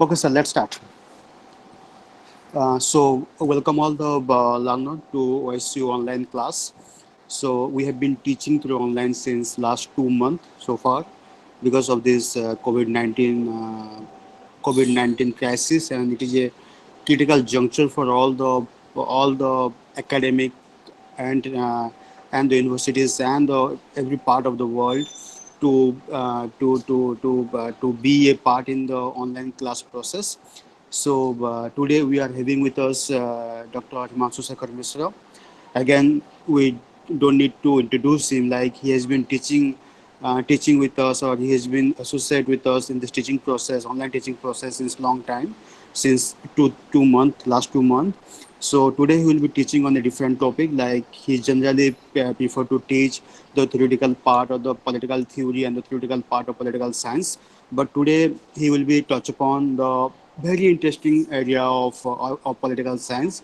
Okay, sir, let's start. Welcome all the learner to OSU online class. So, we have been teaching through online since last 2 months so far because of this COVID-19 crisis, and it is a critical juncture for all the academic and and the universities and every part of the world to be a part in the online class process. Today we are having with us Dr. Himanshu Sekhar Misra. Again, we don't need to introduce him, like he has been teaching with us, or he has been associated with us in this teaching process, online teaching process, since long time, since two month, last 2 months. So today he will be teaching on a different topic. Like he generally prefer to teach the theoretical part of the political theory and the theoretical part of political science. But today he will be touch upon the very interesting area of political science.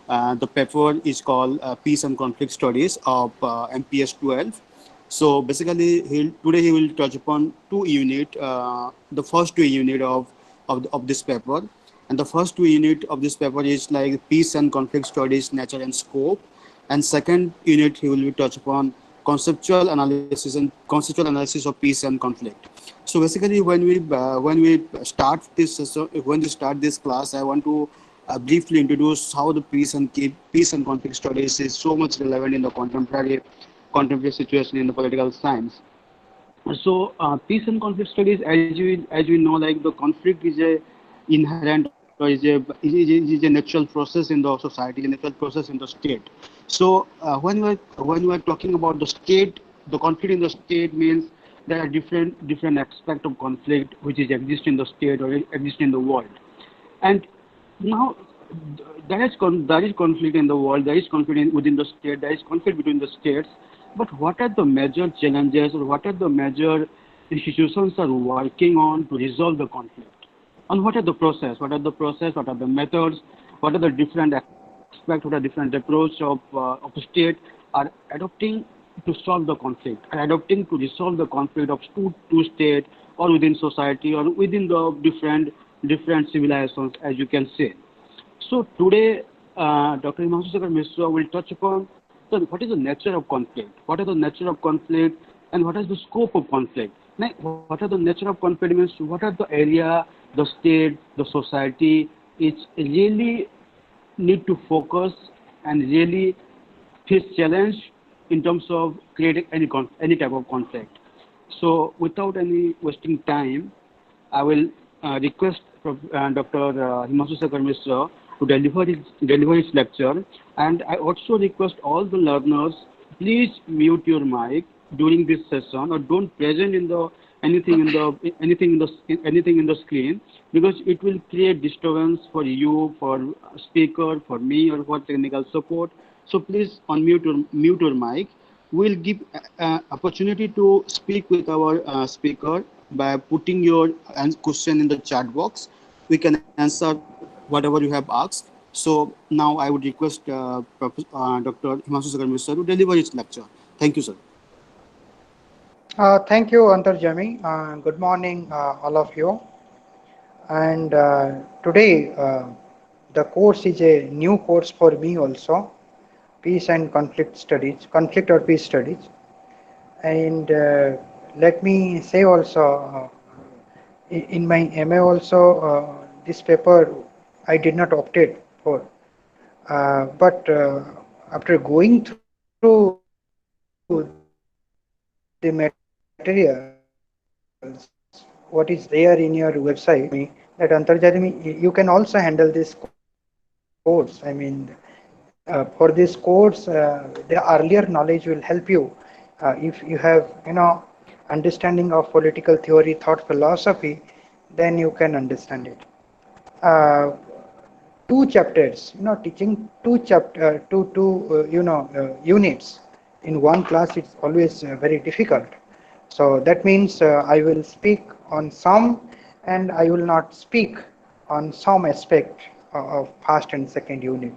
The paper is called Peace and Conflict Studies of MPS 12. So basically, today he will touch upon two unit, the first two unit of this paper, and the first two unit of this paper is like Peace and Conflict Studies, Nature and Scope, and second unit he will be touch upon conceptual analysis of peace and conflict. So basically, when we start this class, I want to briefly introduce how the peace and conflict studies is so much relevant in the contemporary situation in the political science. Peace and conflict studies, as we know, like the conflict is a inherent, or is a natural process in the society, a natural process in the state. When we are talking about the state, the conflict in the state means there are different aspects of conflict which is exist in the state or exist in the world. And now there is conflict in the world, there is conflict within the state, there is conflict between the states. But what are the major challenges, or what are the major institutions are working on to resolve the conflict? And what are the process? What are the process? What are the methods? What are the different aspects? What are different approach of state are adopting to solve the conflict, are adopting to resolve the conflict of two state, or within society, or within the different civilizations, as you can say. So today, Dr. Himanshu Shekhar Misra will touch upon what is the nature of conflict, what are the nature of conflict, and what is the scope of conflict. Now, what are the nature of conflict means what are the area, the state, the society is really need to focus and really face challenge in terms of creating any type of conflict. So without any wasting time, I will request Dr. Himanshu Shekhar Misra to deliver his lecture, and I also request all the learners, please mute your mic during this session, or don't present in the anything in the screen, because it will create disturbance for you, for speaker, for me, or for technical support. So please mute your mic. We'll give opportunity to speak with our speaker by putting your question in the chat box. We can answer whatever you have asked. So now I would request Dr. Himanshu Shekhar Misra to deliver his lecture. Thank you, sir. Thank you, Antarjami. Good morning, all of you. And today, the course is a new course for me also, Peace and Conflict Studies, Conflict or Peace Studies. And let me say also, in my MA also, this paper I did not opt it for. But after going through the materials, what is there in your website, that Antarjali, you can also handle this course. I mean, for this course, the earlier knowledge will help you. If you have, understanding of political theory, thought philosophy, then you can understand it. Uh, Two chapters, teaching units in one class, it's always very difficult. So that means I will speak on some, and I will not speak on some aspect of first and second unit.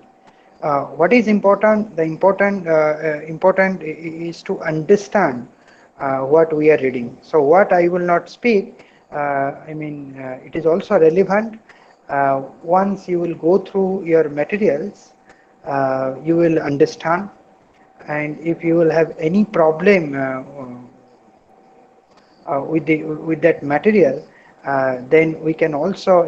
What is important? The important is to understand what we are reading. So what I will not speak, It is also relevant. Once you will go through your materials, you will understand. And if you will have any problem with that material, then we can also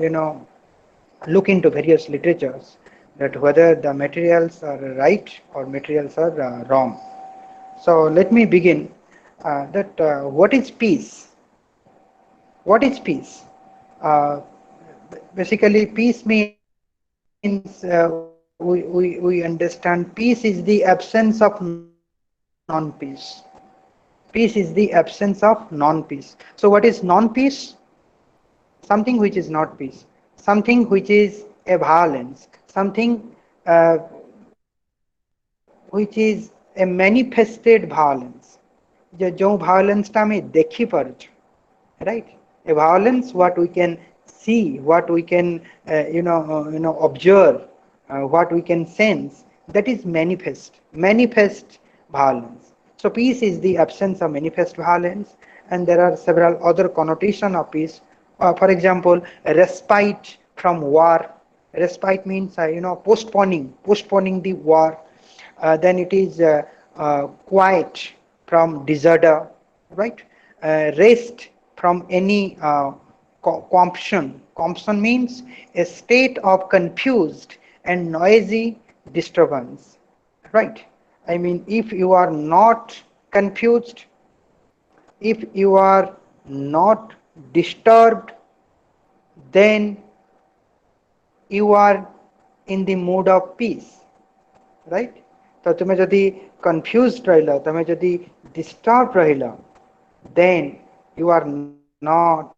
look into various literatures that whether the materials are right or materials are wrong. So let me begin. That What is peace? What is peace? Uh, Basically, peace means we understand peace is the absence of non-peace. Peace is the absence of non-peace. So what is non-peace? Something which is not peace, something which is a violence, something which is a manifested violence, जो violence टा हमें देखी पारुଛୁ, right? A violence what we can see, what we can observe, what we can sense, that is manifest violence. So peace is the absence of manifest violence, and there are several other connotation of peace. For example, respite from war. Respite means postponing the war. Then it is quiet from disorder, right? Rest from any compulsion. Compulsion means a state of confused and noisy disturbance, right? If you are not confused, if you are not disturbed, then you are in the mood of peace, right? तो तुम्हें यदि confused रहिला, तुम्हें यदि disturbed रहिला, then you are not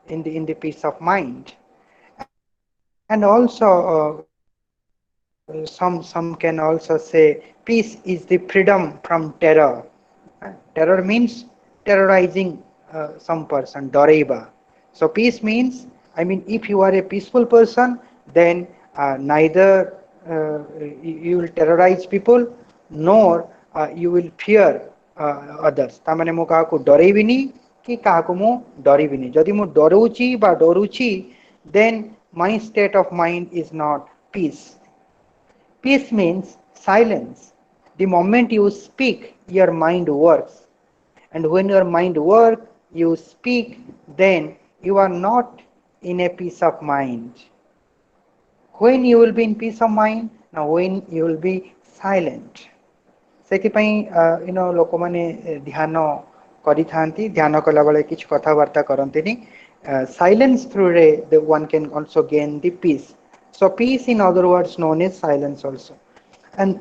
in the peace of mind. And also some can also say peace is the freedom from terror. Terror means terrorizing some person, doreba. So peace means, if you are a peaceful person, then neither you will terrorize people, nor you will fear others. ତା ମାନେ ମୁଁ କାହାକୁ ଡରେଇବିନି କି କାହାକୁ ମୁଁ ଡରିବିନି। ଯଦି ମୁଁ ଡରଉଛି ବା ଡରୁଛି, then my state of mind is not peace. Peace means silence. The moment you speak, your mind works. And when your mind works, you speak, then you are not in a peace of mind. When you will be in peace of mind? Now when you will be silent. ସେଥିପାଇଁ ଲୋକମାନେ ଧ୍ୟାନ କରିଥାନ୍ତି, ଧ୍ୟାନ କଲାବେଳେ କିଛି କଥାବାର୍ତ୍ତା କରନ୍ତିନି। Silence through the one can also gain the peace. So peace in other words known as silence also. And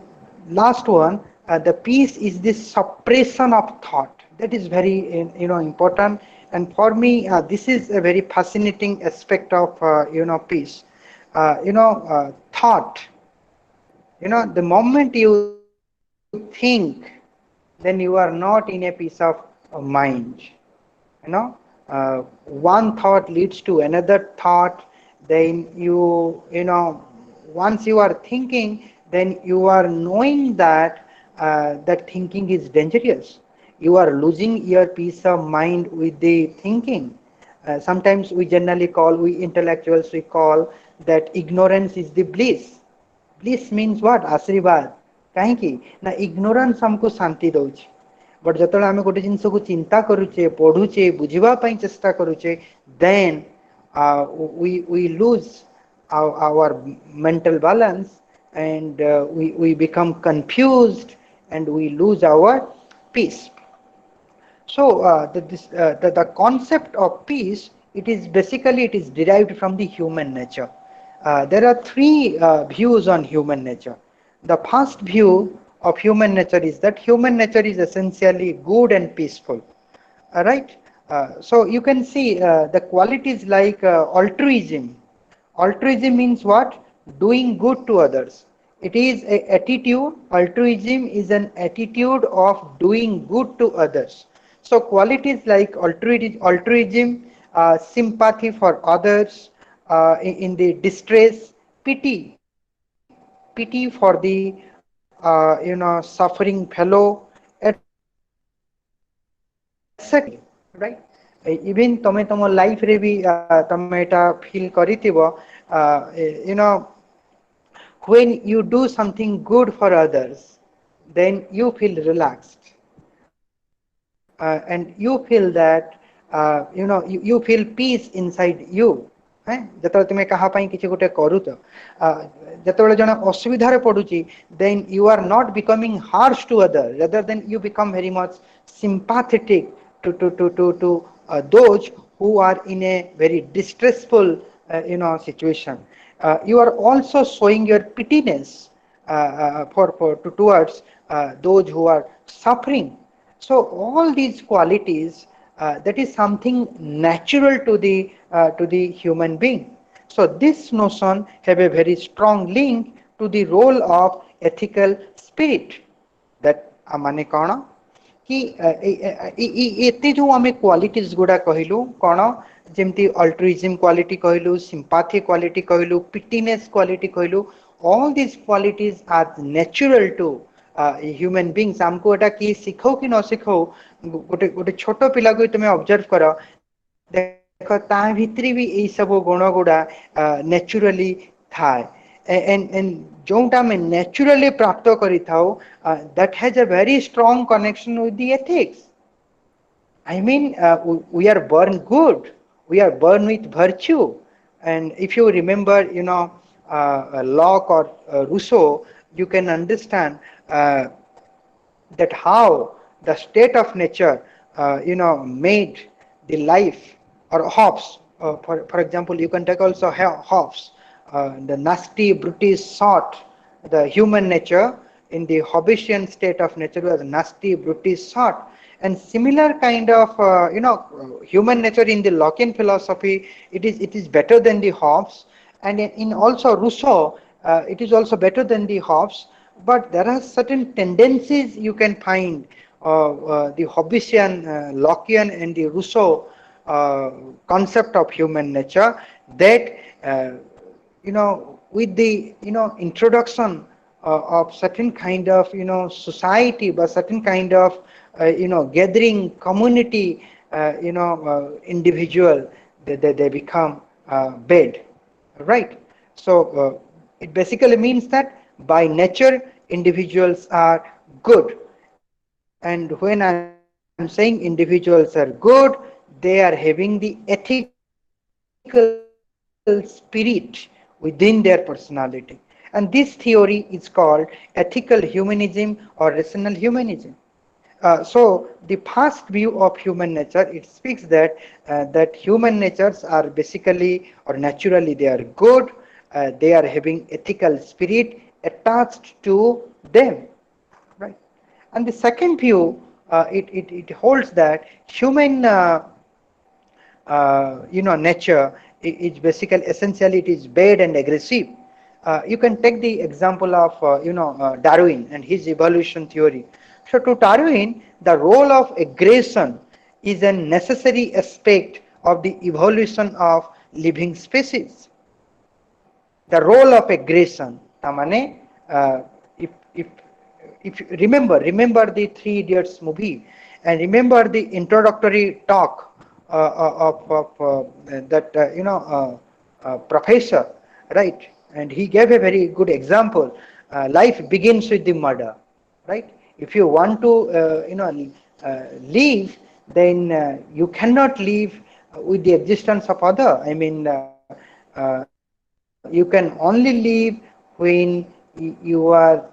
last one, the peace is the suppression of thought. That is very important. And for me, this is a very fascinating aspect of peace. Thought. The moment you think, then you are not in a peace of mind. One thought leads to another thought. Then once you are thinking, then you are knowing that that thinking is dangerous. You are losing your peace of mind with the thinking. Sometimes we intellectuals, we call that ignorance is the bliss. Bliss means what? Asirvad. କାହିଁକି ନା ignorance हमको शांति ଦଉଛି। But ଯେତେବେଳେ ଆମେ ଗୋଟେ ଜିନିଷକୁ ଚିନ୍ତା କରୁଛେ, ପଢୁଛେ, ବୁଝିବା ପାଇଁ ଚେଷ୍ଟା କରୁଛେ, then we lose our mental balance, and we become confused, and we lose our peace. So the concept of peace, it is derived from the human nature. There are three views on human nature. The first view of human nature is that human nature is essentially good and peaceful. All right. So you can see the qualities like altruism. Altruism means what? Doing good to others. It is a attitude. Altruism is an attitude of doing good to others. So qualities like altruism, sympathy for others in the distress, pity for the suffering fellow, etc. Right? Even तमे तुम life रे भी तमे एटा feel करिथिबो you know when you do something good for others then you feel relaxed and you feel that you feel peace inside you ଯେତେବେଳେ ତୁମେ କାହା ପାଇଁ କିଛି ଗୋଟେ କରୁଛ ଯେତେବେଳେ ଜଣେ ଅସୁବିଧାରେ ପଡୁଛି then you are not becoming harsh to others rather than you become very much sympathetic to those who are in a very distressful situation. You are also showing your pityness towards those who are suffering. So all these qualities, that is something natural to the human being. So this notion have a very strong link to the role of ethical spirit. That माने कौन कि एते जो आमे qualities गुडा कहलु कौन जेमती altruism quality कहलु sympathy quality कहलु पिटीनेस क्वालिटी कहलु all these qualities are natural to human beings हमको एटा कि सिखो कि न सिखो गोटे गोटे छोट पिला को तुम ऑब्जर्व करो देखो ता भितरी भी ए सब गुण गुडा नेचुरली थाए and जोंटा में नेचुरली प्राप्त करी थाओ that has a very strong connection with the ethics. I mean, we are born good. We are born with virtue. And if you remember, Locke or Rousseau, you can understand that how the state of nature, made the life, or Hobbes, for example, you can take also Hobbes, the nasty Brutish sort, the human nature in the Hobbesian state of nature was nasty Brutish sort. And similar kind of human nature in the Lockean philosophy, it is better than the Hobbes, and in also Rousseau, it is also better than the Hobbes. But there are certain tendencies you can find the Hobbesian, Lockean, and the Rousseau concept of human nature that with the introduction of certain kind of society, but certain kind of gathering community, individual, they become bad, right? So it basically means that by nature individuals are good, and when I'm saying individuals are good, they are having the ethical spirit within their personality. And this theory is called ethical humanism or rational humanism. So the first view of human nature, it speaks that human natures are basically or naturally they are good, they are having ethical spirit attached to them, right? And the second view, it holds that human nature is basically essentially it is bad and aggressive. You can take the example of Darwin and his evolution theory. So to Darwin, the role of aggression is a necessary aspect of the evolution of living species. The role of aggression, tamane, if if you remember the Three Idiots movie, and remember the introductory talk of that professor, right? And he gave a very good example. Life begins with the murder, right? If you want to live, then you cannot live with the existence of other. I mean, you can only live when you are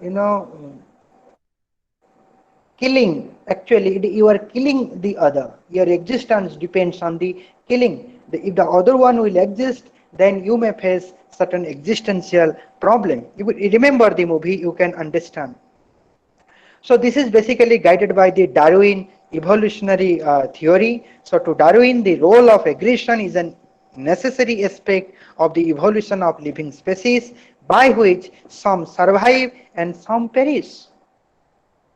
killing. Actually you are killing the other. Your existence depends on the killing. If the other one will exist, then you may face certain existential problem. You remember the movie, you can understand. So this is basically guided by the Darwin evolutionary theory. So to Darwin, the role of aggression is a necessary aspect of the evolution of living species by which some survive and some perish.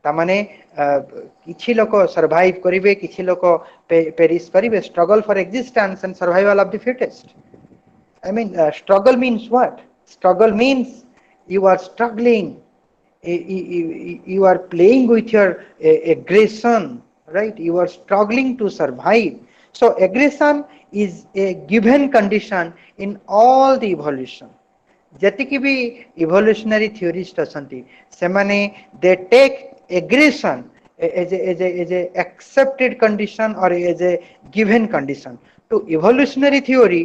तामाने किछि लोक survive करिवे, किछि लोक perish करिवे. Struggle for existence and survival of the fittest. I mean, struggle means what? Struggle means you are struggling, you are playing with your aggression, right? You are struggling to survive. So aggression is a given condition in all the evolution. ଯେତିକି ବି evolutionary theorists ଅଛନ୍ତି ସେମାନେ they take aggression as a accepted condition or as a given condition. To evolutionary theory,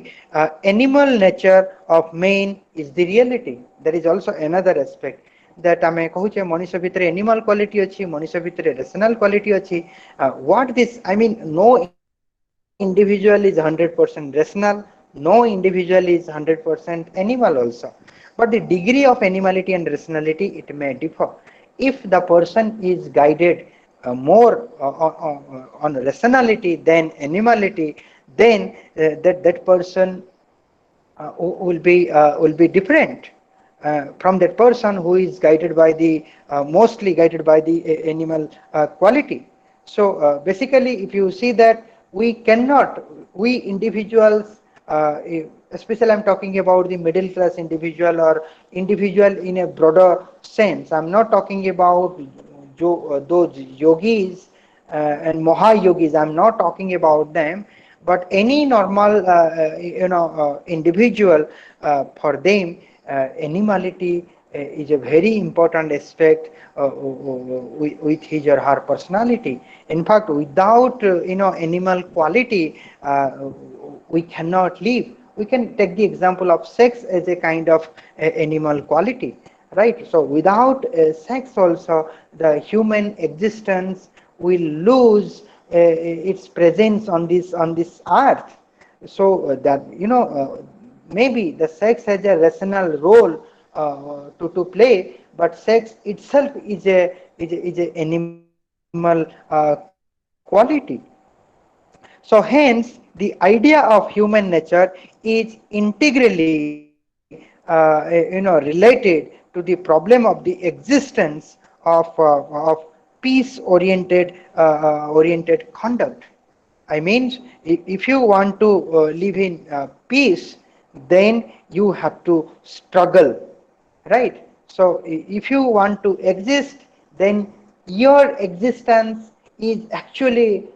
animal nature of man is the reality. There is also another aspect that ଆମେ କହୁଛେ ମଣିଷ ଭିତରେ animal quality ଅଛି, ମଣିଷ ଭିତରେ rational quality ଅଛି. What this I mean, no individual is 100% rational, no individual is 100% animal also. But the degree of animality and rationality, it may differ. If the person is guided more on rationality than animality, then that person will be different from that person who is guided by the mostly guided by the animal quality. So basically, if you see that we cannot, we individuals, especially I'm talking about the middle class individual or individual in a broader sense. I'm not talking about those yogis and Maha yogis. I'm not talking about them, but any normal individual, for them animality is a very important aspect with his or her personality. In fact, without animal quality, we cannot live. We can take the example of sex as a kind of animal quality, right? So without sex also, the human existence will lose its presence on this earth. So that maybe the sex has a rational role to play, but sex itself is a animal quality. So hence the idea of human nature is integrally related to the problem of the existence of peace oriented conduct. I mean, if you want to live in peace, then you have to struggle, right? So if you want to exist, then your existence is actually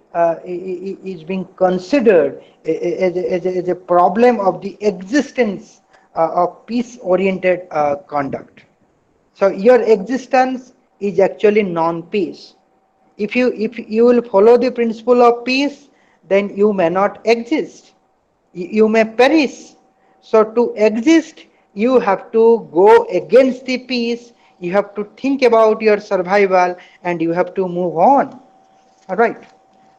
is being considered as a problem of the existence of peace-oriented conduct. So your existence is actually non-peace. If you will follow the principle of peace, then you may not exist. You may perish. So to exist, you have to go against the peace. You have to think about your survival, and you have to move on. All right.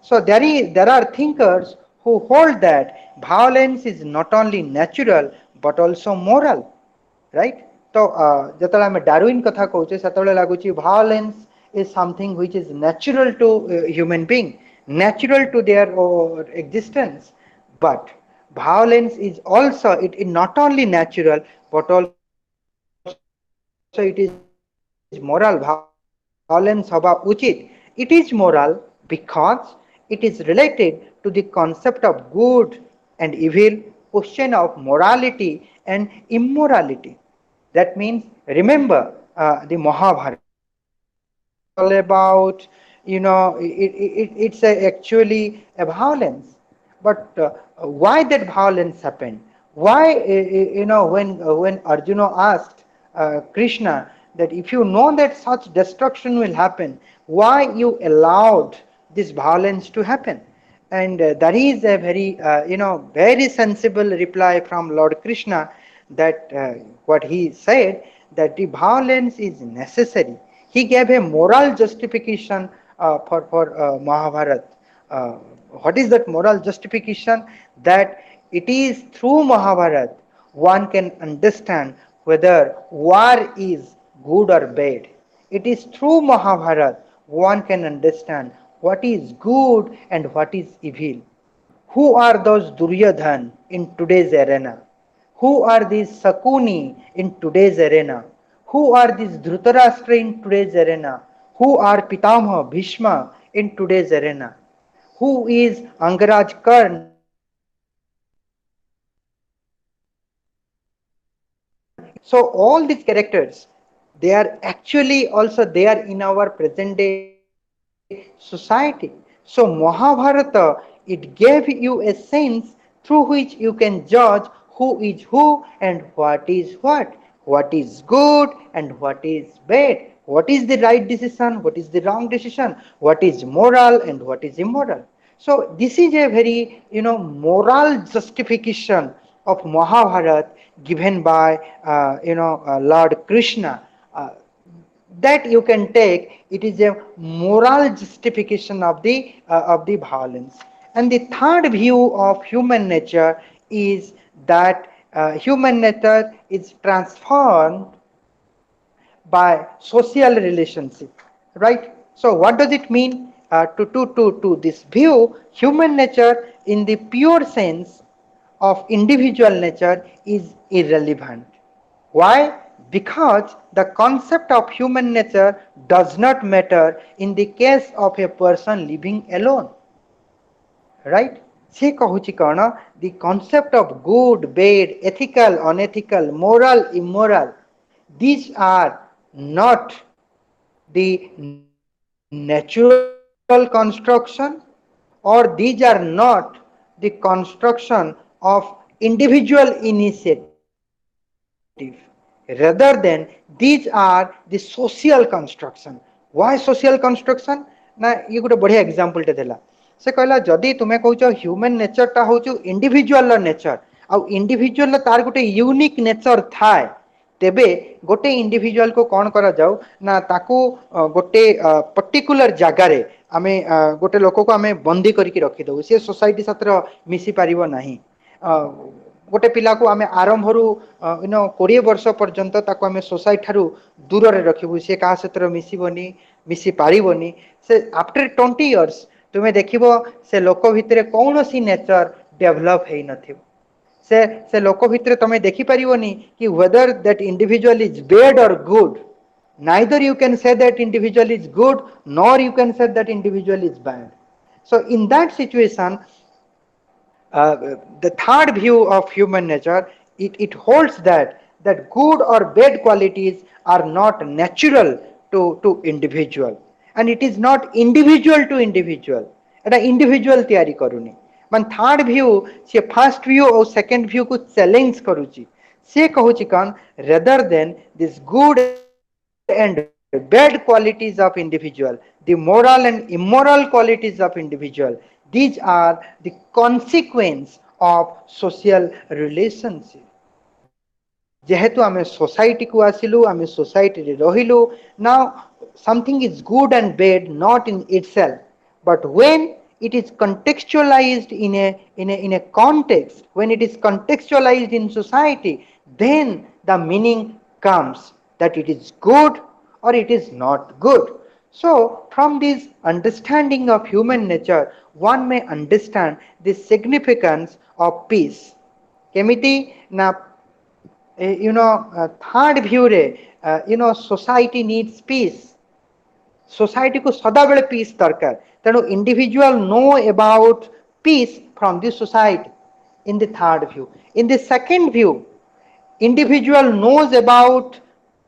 So there are thinkers who hold that violence is not only natural but also moral, right? So ଯେତେବେଳେ ଆମେ Darwin କଥା କହୁଛେ ସେତେବେଳେ ଲାଗୁଛି violence is something which is natural to human being, natural to their existence. But violence is also, it not only natural but also it is moral. Violence haba uchit. It is moral because it is related to the concept of good and evil, question of morality and immorality. That means, remember the Mahabharata. Mahabharata is all about, it's actually a violence. But why that violence happened? Why, when Arjuna asked Krishna that if you know that such destruction will happen, why you allowed this violence to happen? And that is a very, very sensible reply from Lord Krishna, that what he said, that the violence is necessary. He gave a moral justification for Mahabharata. Uh, what is that moral justification? That it is through Mahabharata one can understand whether war is good or bad. It is through Mahabharata one can understand what is good and what is evil. Who are those Duryodhan in today's arena? Who are these Sakuni in today's arena? Who are these Dhritarashtra in today's arena? Who are Pitamha Bhishma in today's arena? Who is Angaraj Karn in today's arena? So all these characters, they are actually also there in our present day society. So Mahabharata is It gave you a sense through which you can judge who is who and what is good and what is bad, what is the right decision, what is the wrong decision, what is moral and what is immoral. So this is a very moral justification of Mahabharata given by Lord Krishna. That you can take, it is a moral justification of the violence. And the third view of human nature is that human nature is transformed by social relationship, right? So what does it mean? To this view, human nature in the pure sense of individual nature is irrelevant. Why? Because the concept of human nature does not matter in the case of a person living alone, right? ସେ କହୁଛି କ'ଣ, the concept of good, bad, ethical, unethical, moral, immoral, these are not the natural construction, or these are not the construction of individual initiative. Rather than these are the social construction. Why social construction? ନା ଇଏ ଗୋଟେ ବଢିଆ ଏକ୍ସାମ୍ପଲଟେ ଦେଲା। ସେ କହିଲା ଯଦି ତୁମେ କହୁଛ ହ୍ୟୁମାନ୍ ନେଚରଟା ହଉଛି ଇଣ୍ଡିଭିଜୁଆଲର ନେଚର, ଆଉ ଇଣ୍ଡିଭିଜୁଆଲର ତାର ଗୋଟେ ୟୁନିକ୍ ନେଚର ଥାଏ, ତେବେ ଗୋଟେ ଇଣ୍ଡିଭିଜୁଆଲକୁ କ'ଣ କରାଯାଉ ନା ତାକୁ ଗୋଟେ ପର୍ଟିକୁଲାର ଜାଗାରେ ଆମେ ଗୋଟେ ଲୋକକୁ ଆମେ ବନ୍ଦୀ କରିକି ରଖିଦେଉ, ସେ ସୋସାଇଟି ସାଥିରେ ମିଶି ପାରିବ ନାହିଁ। ଗୋଟେ ପିଲାକୁ ଆମେ ଆରମ୍ଭରୁ 20 ବର୍ଷ ପର୍ଯ୍ୟନ୍ତ ତାକୁ ଆମେ ସୋସାଇଟି ଠାରୁ ଦୂରରେ ରଖିବୁ, ସେ କାହା ସହିତ ମିଶିବନି, ମିଶି ପାରିବନି। ସେ ଆଫ୍ଟର 20 years ତୁମେ ଦେଖିବ ସେ ଲୋକ ଭିତରେ କୌଣସି ନେଚର ଡେଭଲପ ହେଇନଥିବ। ସେ ଲୋକ ଭିତରେ ତମେ ଦେଖିପାରିବନି କି whether that individual is bad or good. Neither you can say that individual is good, nor you can say that individual is bad. So in that situation, the third view of human nature, it holds that good or bad qualities are not natural to individual, and it is not individual to individual. এটা individual ତିଆରି କରୁନି। ମାନେ third view ସେ first view और second view को challenge କରୁଛି। ସେ କହୁଛି କ'ଣ, rather than this good and bad qualities of individual, the moral and immoral qualities of individual, these are the consequence of social relationship. যেহেতু ଆମେ society କୁ ଆସିଲୁ, ଆମେ society ରେ ରହିଲୁ, now something is good and bad not in itself, but when it is contextualized in a context, when it is contextualized in society, then the meaning comes that it is good or it is not good. So from this understanding of human nature, one may understand the significance of peace. କେମିତି ନା third view ରେ society needs peace. Society को सदाबेले peace दरकार, तेणु individual know about peace from the society in the third view. In the second view, individual knows about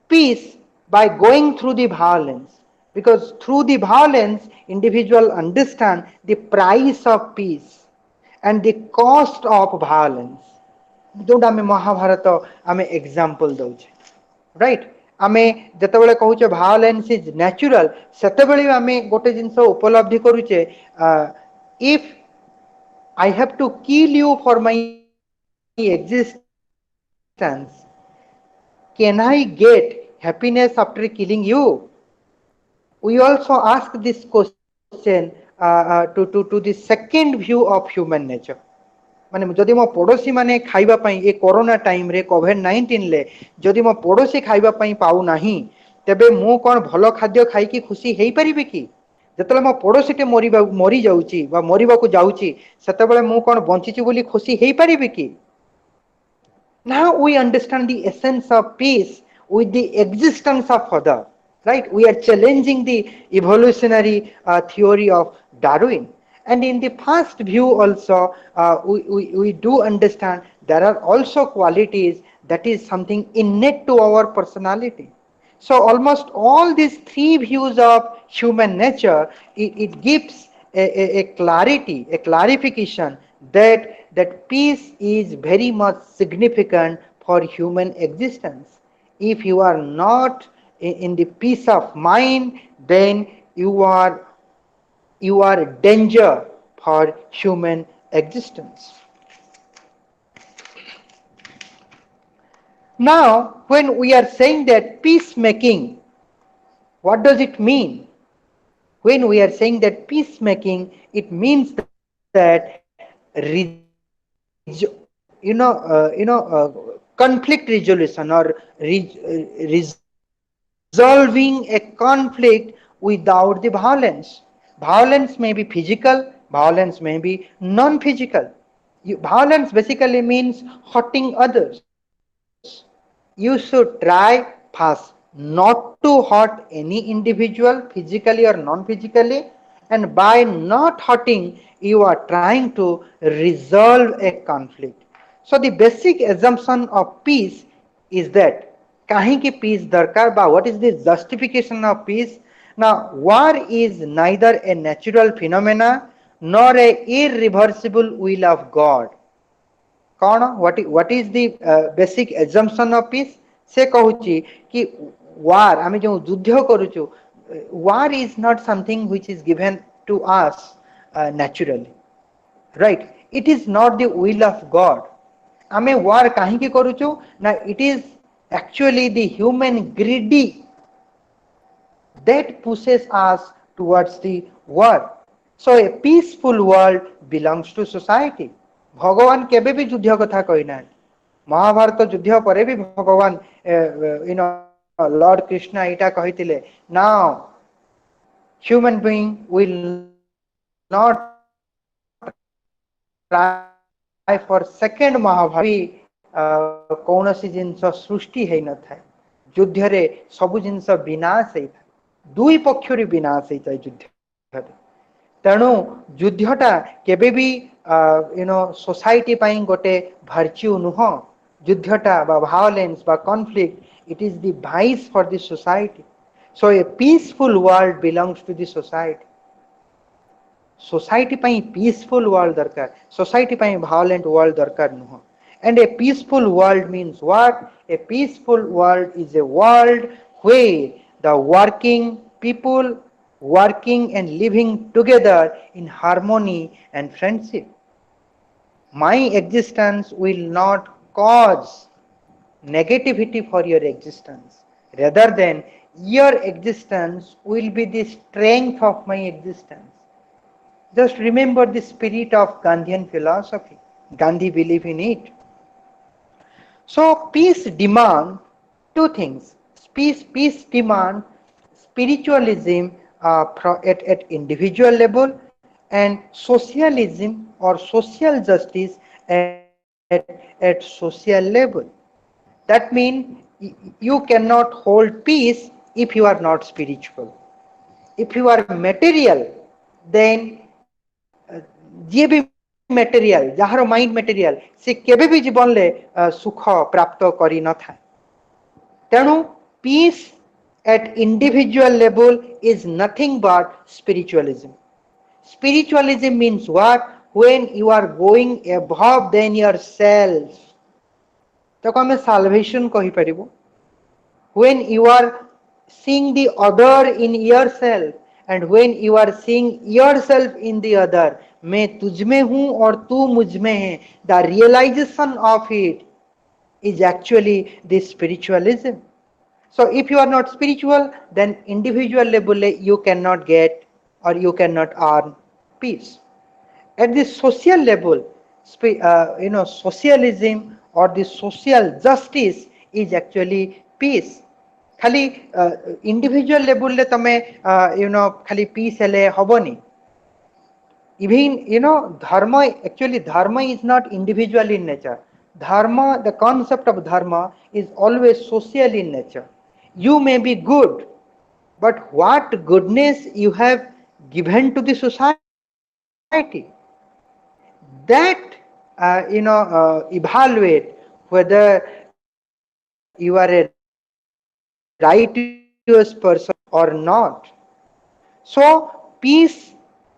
peace by going through the violence, because through the violence individual understand the price of peace and the cost of violence. जोटा आम महाभारत आम example दौचे, right? आम जिते कहूचे भायोलेंस is natural, सेतेबेले आम गोटे जिनस उपलब्धि करूचे, if I have to kill you for my existence, can I get happiness after killing you? We also ask this question to the second view of human nature. माने जदि मो पड़ोसी माने खाइबा पई ए कोरोना टाइम रे कोविड-19 ले जदि मो पड़ोसी खाइबा पई पाउ नाही, तेबे मु कोन भलो खाद्य खाई की खुशी हेई परिबे की? जतले मो पड़ोसी टे मरी जाउची बा मरिबा को जाउची, सेतेबेले मु कोन बंचिची बोली खुशी हेई परिबे की? Now we understand the essence of peace with the existence of other, right? We are challenging the evolutionary theory of Darwin. And in the first view also, we do understand there are also qualities that is something innate to our personality. So almost all these three views of human nature, it gives a clarity, a clarification that peace is very much significant for human existence. If you are not in the peace of mind, then you are a danger for human existence. Now, when we are saying that peacemaking, what does it mean? When we are saying that peacemaking, it means that conflict resolution or resolving a conflict without the violence. Violence may be physical, violence may be non-physical. Violence basically means hurting others. You should try first not to hurt any individual physically or non-physically, and by not hurting you are trying to resolve a conflict. So the basic assumption of peace is that kahinki peace darkar ba, what is the justification of peace? Now war is neither a natural phenomena nor a irreversible will of God. कौन what is the basic assumption of peace? से कहूची कि war आमे जो युद्ध करूछु, war is not something which is given to us naturally, right? It is not the will of God. आमे war काहे करूछु ना, it is actually the human greedy that pushes us towards the world. So a peaceful world belongs to society. भगवान केबे भी युद्ध कथा कहि ना, महाभारत युद्ध परे भी भगवान Lord Krishna Etah कहितिले, now human being will not try for second Mahabharata कौनसी जिनस सृष्टि है न था युद्ध रे सब जिनस विनाश है था दुई पक्षर विनाश है था युद्ध तेणु युद्धटा केबे भी सोसाइटी पाई गोटे भर्च्यू नुह युद्धटा बा वायलेंस बा conflict it is the vice for the society so a peaceful world belongs to the society society पाई पीसफुल वर्ल्ड दरकार सोसाइटी पाई वायलेंट वर्ल्ड दरकार नुह and a peaceful world means what? A peaceful world is a world where the working people working and living together in harmony and friendship. My existence will not cause negativity for your existence. Rather than your existence will be the strength of my existence. Just remember the spirit of Gandhian philosophy. Gandhi believed in it. So peace demand two things. Peace demand spiritualism at individual level and socialism or social justice at social level. That means you cannot hold peace if you are not spiritual. If you are material, then जी भी material जहार mind material से केबे भी जीवन ले सुख प्राप्त करी न था तेणु peace at individual level is nothing but spiritualism. Spiritualism means what? When you are going above than yourself, ताको हमें salvation कहि परिबो. When you are seeing the other in yourself and when you are seeing yourself in the other, मैं तुझ में हूं और तू मुझ में है, the realization of it is actually the spiritualism. So if you are not spiritual, then individual level you cannot get or you cannot earn peace. At the social level, socialism or the social justice is actually peace. खाली individual level ले तमे खाली piece हेले हबनी. Even dharma, actually dharma is not individual in nature. Dharma, the concept of dharma is always social in nature. You may be good, but what goodness you have given to the society, that evaluate whether you are a righteous person or not. So peace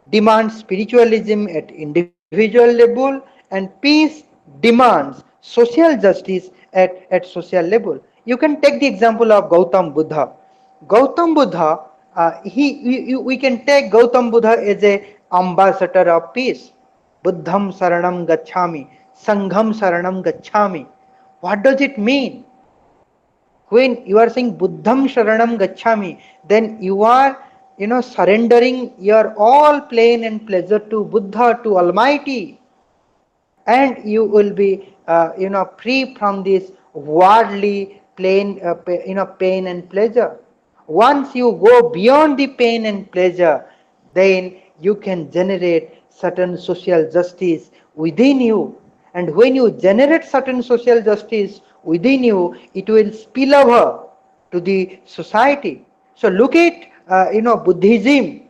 demands spiritualism at individual level, and peace demands social justice at social level. You can take the example of Gautam Buddha. Gautam Buddha, we can take Gautam Buddha as a ambassador of peace. Buddham Saranam Gacchami, Sangham Saranam Gacchami. What does it mean? When you are saying Buddham Sharanam Gacchami, then you are surrendering your all pain and pleasure to Buddha, to Almighty, and you will be free from this worldly pain and pleasure. Once you go beyond the pain and pleasure, then you can generate certain social justice within you, and when you generate certain social justice within you, it will spill over to the society. So look at Buddhism.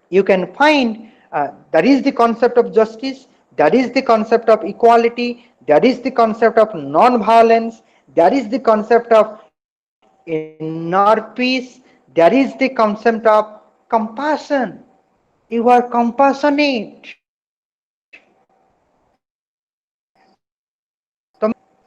You can find that is the concept of justice, that is the concept of equality, that is the concept of non-violence, that is the concept of inner peace, that is the concept of compassion. You are compassionate,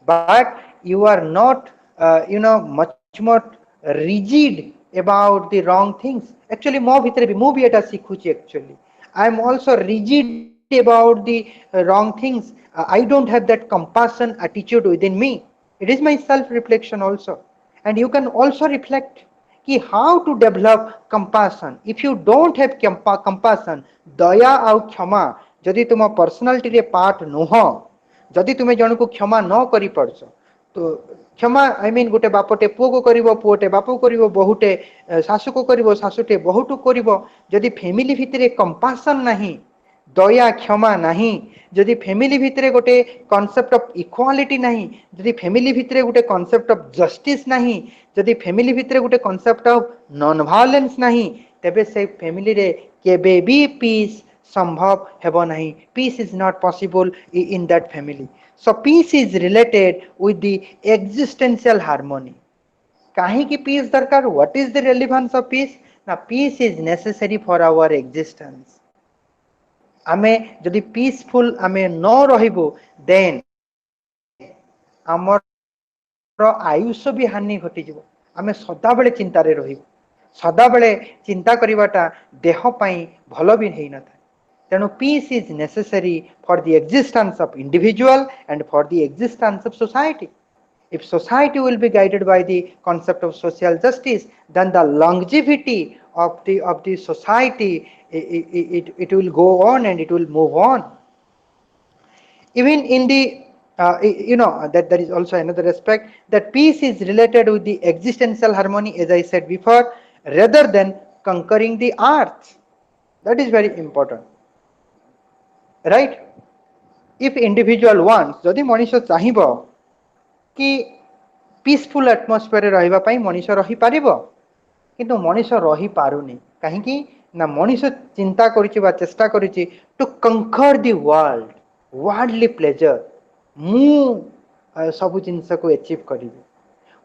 but you are not much more rigid about the wrong things. Actually mo bhitere bi mu bi eta sikhuchi. Actually I am also rigid about the wrong things. I don't have that compassion attitude within me. It is my self reflection also. And you can also reflect कि how to develop compassion. If you don't have compassion, दया ଆଉ କ୍ଷମା ଯଦି ତୁମ personality रे part ନୁହଁ, ଯଦି ତୁମେ ଜଣକୁ କ୍ଷମା ନ କରି ପାରୁଛ, ତ କ୍ଷମା ଆଇ ମିନ୍ ଗୋଟେ ବାପଟେ ପୁଅକୁ କରିବ, ପୁଅଟେ ବାପକୁ କରିବ, ବହୁଟେ ଶାଶୁକୁ କରିବ, ଶାଶୁଟେ ବହୁଟୁ କରିବ, ଯଦି ଫ୍ୟାମିଲି ଭିତରେ କମ୍ପାସନ୍ ନାହିଁ, ଦୟା କ୍ଷମା ନାହିଁ, ଯଦି ଫ୍ୟାମିଲି ଭିତରେ ଗୋଟେ କନସେପ୍ଟ ଅଫ ଇକ୍ୱାଲିଟି ନାହିଁ, ଯଦି ଫ୍ୟାମିଲି ଭିତରେ ଗୋଟେ କନସେପ୍ଟ ଅଫ ଜଷ୍ଟିସ୍ ନାହିଁ, ଯଦି ଫ୍ୟାମିଲି ଭିତରେ ଗୋଟେ କନସେପ୍ଟ ଅଫ ନନ୍ ଭାୟୋଲେନ୍ସ ନାହିଁ, ତେବେ ସେ ଫ୍ୟାମିଲିରେ କେବେ ବି ପିସ୍ संभव हेबो नहीं. Peace is not possible in that family. So peace is related with the existential harmony. काहे की peace दरकार? What is the relevance of peace? Now peace is necessary for our existence. आमे जदि peaceful आमे न रहिबो, then ଆମର ଆୟୁଷ ବି ହାନି ଘଟିଯିବ. ଆମେ ସଦାବେଳେ ଚିନ୍ତାରେ ରହିବୁ. ସଦାବେଳେ ଚିନ୍ତା କରିବାଟା ଦେହ ପାଇଁ ଭଲ ବି ହେଇନଥାଏ. ତେଣୁ peace is necessary for the existence of individual and for the existence of society. If society will be guided by the concept of social justice, then the longevity of the society, it will go on and it will move on. Even in the that there is also another aspect, that peace is related with the existential harmony, as I said before, rather than conquering the earth. That is very important, right? If individual wants, जदि मनीष चाहिबो कि peaceful atmosphere रहिबा पई मनीष रही पारिबो, किंतु मनीष रही पारुनी. काहेकि ना मनीष चिंता करिछि बा चेष्टा करिछि टू कंकर द वर्ल्ड, वर्ल्डली प्लेजर. मु सब जिनस को अचीव करिबे,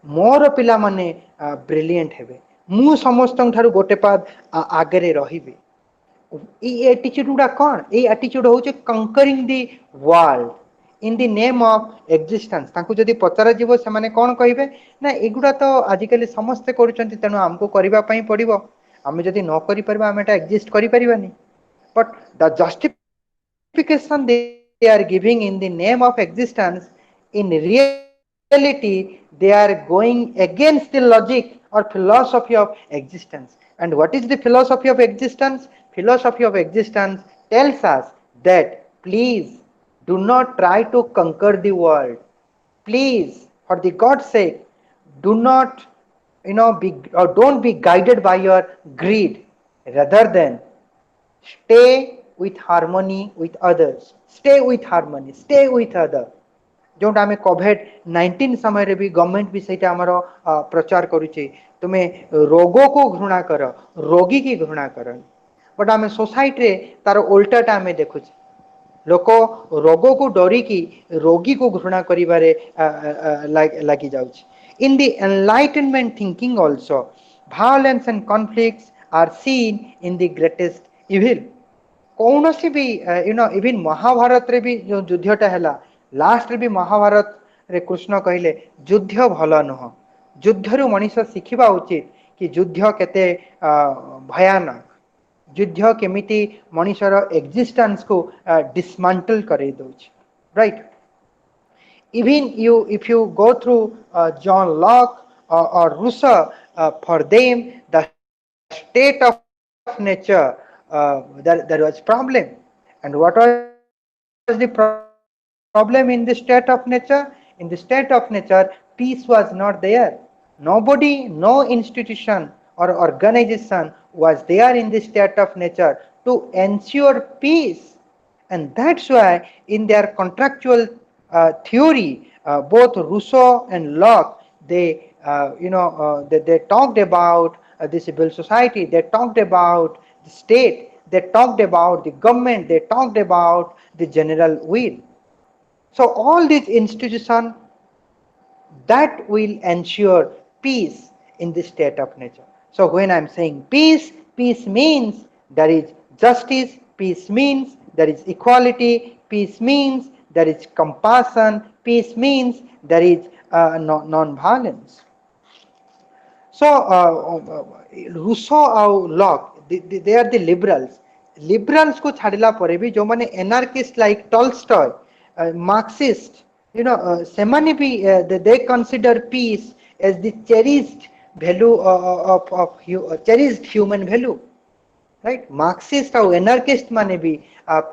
मोर पिला माने ब्रिलियंट हेबे, मु समस्त ठारू गोटे पाद आगरे रहिबे. ये एटीट्यूड गुडा कौन? ये एटीट्यूड होचे concurring the world in the name of existence. तांको जदि पचारा जीवो से माने कोन कहिबे ना एगुडा तो आजिकली समस्त करूचंती, तेनु हमको करिबा पई पड़िबो. आमे जदि न करि परबा आमे एटा एक्जिस्ट करि परिबानी. But the justification they are giving in the name of existence, in reality they are going against the logic or philosophy of existence. And what is the philosophy of existence? Philosophy of existence tells us that please do not try to conquer the world. Please, for the God's sake, do not be or don't be guided by your greed. Rather than stay with harmony with others. Stay with harmony, stay with others. जोटा आम कोविड-19 समय भी government भी सहीटा आमर प्रचार करुचे, तुम्हें रोग को घृणा कर, रोगी की घृणा कर. बट आम सोसाइटी तार उल्टाटा आम देखुचे, लोक रोग को डरिकी रोगी को घृणा करिबारे लगी जाउछि. In the enlightenment thinking also, violence and conflicts are seen in the greatest evil. कौन सी भी इवन महाभारत रे भी जो युद्धटा है लास्ट रे भी महाभारत रे कृष्ण कहले युद्ध भल नुह युद्धरु मनीष शिखिबा उचित कि युद्ध केते भयानक युद्ध केमिति मनीषर एक्जिस्टेंस को डिसमेंटल करे दोछ right even you if you go through John Locke or Rousseau for them the state of nature there was problem and what was the problem in the state of nature in the state of nature peace was not there nobody no institution or organization was there in the state of nature to ensure peace and that's why in their contractual theory both Rousseau and Locke they talked about the civil society, they talked about the state, they talked about the government, they talked about the general will. So all these institutions that will ensure peace in the state of nature. So when I'm saying peace, peace means there is justice, peace means there is equality, peace means there is compassion, peace means there is non-violence. So Rousseau और Locke they are the liberals. Liberals को छाड़िला परे भी जो माने anarchist like Tolstoy, Marxist, semane bhi they consider peace as the cherished value of cherished human value, right? Marxist और anarchist माने भी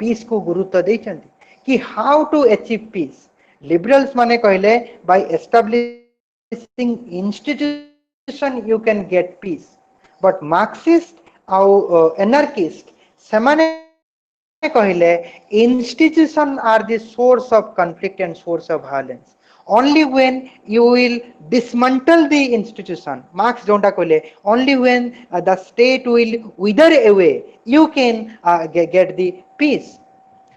peace को गुरुत्व देचंती कि how to achieve peace. Liberals माने कहले by establishing institution you can get peace, but Marxist और anarchist semane कहले institution are the source of conflict and source of violence. Only when you will dismantle the institution, Marx jonta कहले, only when the state will wither away, you can get the peace.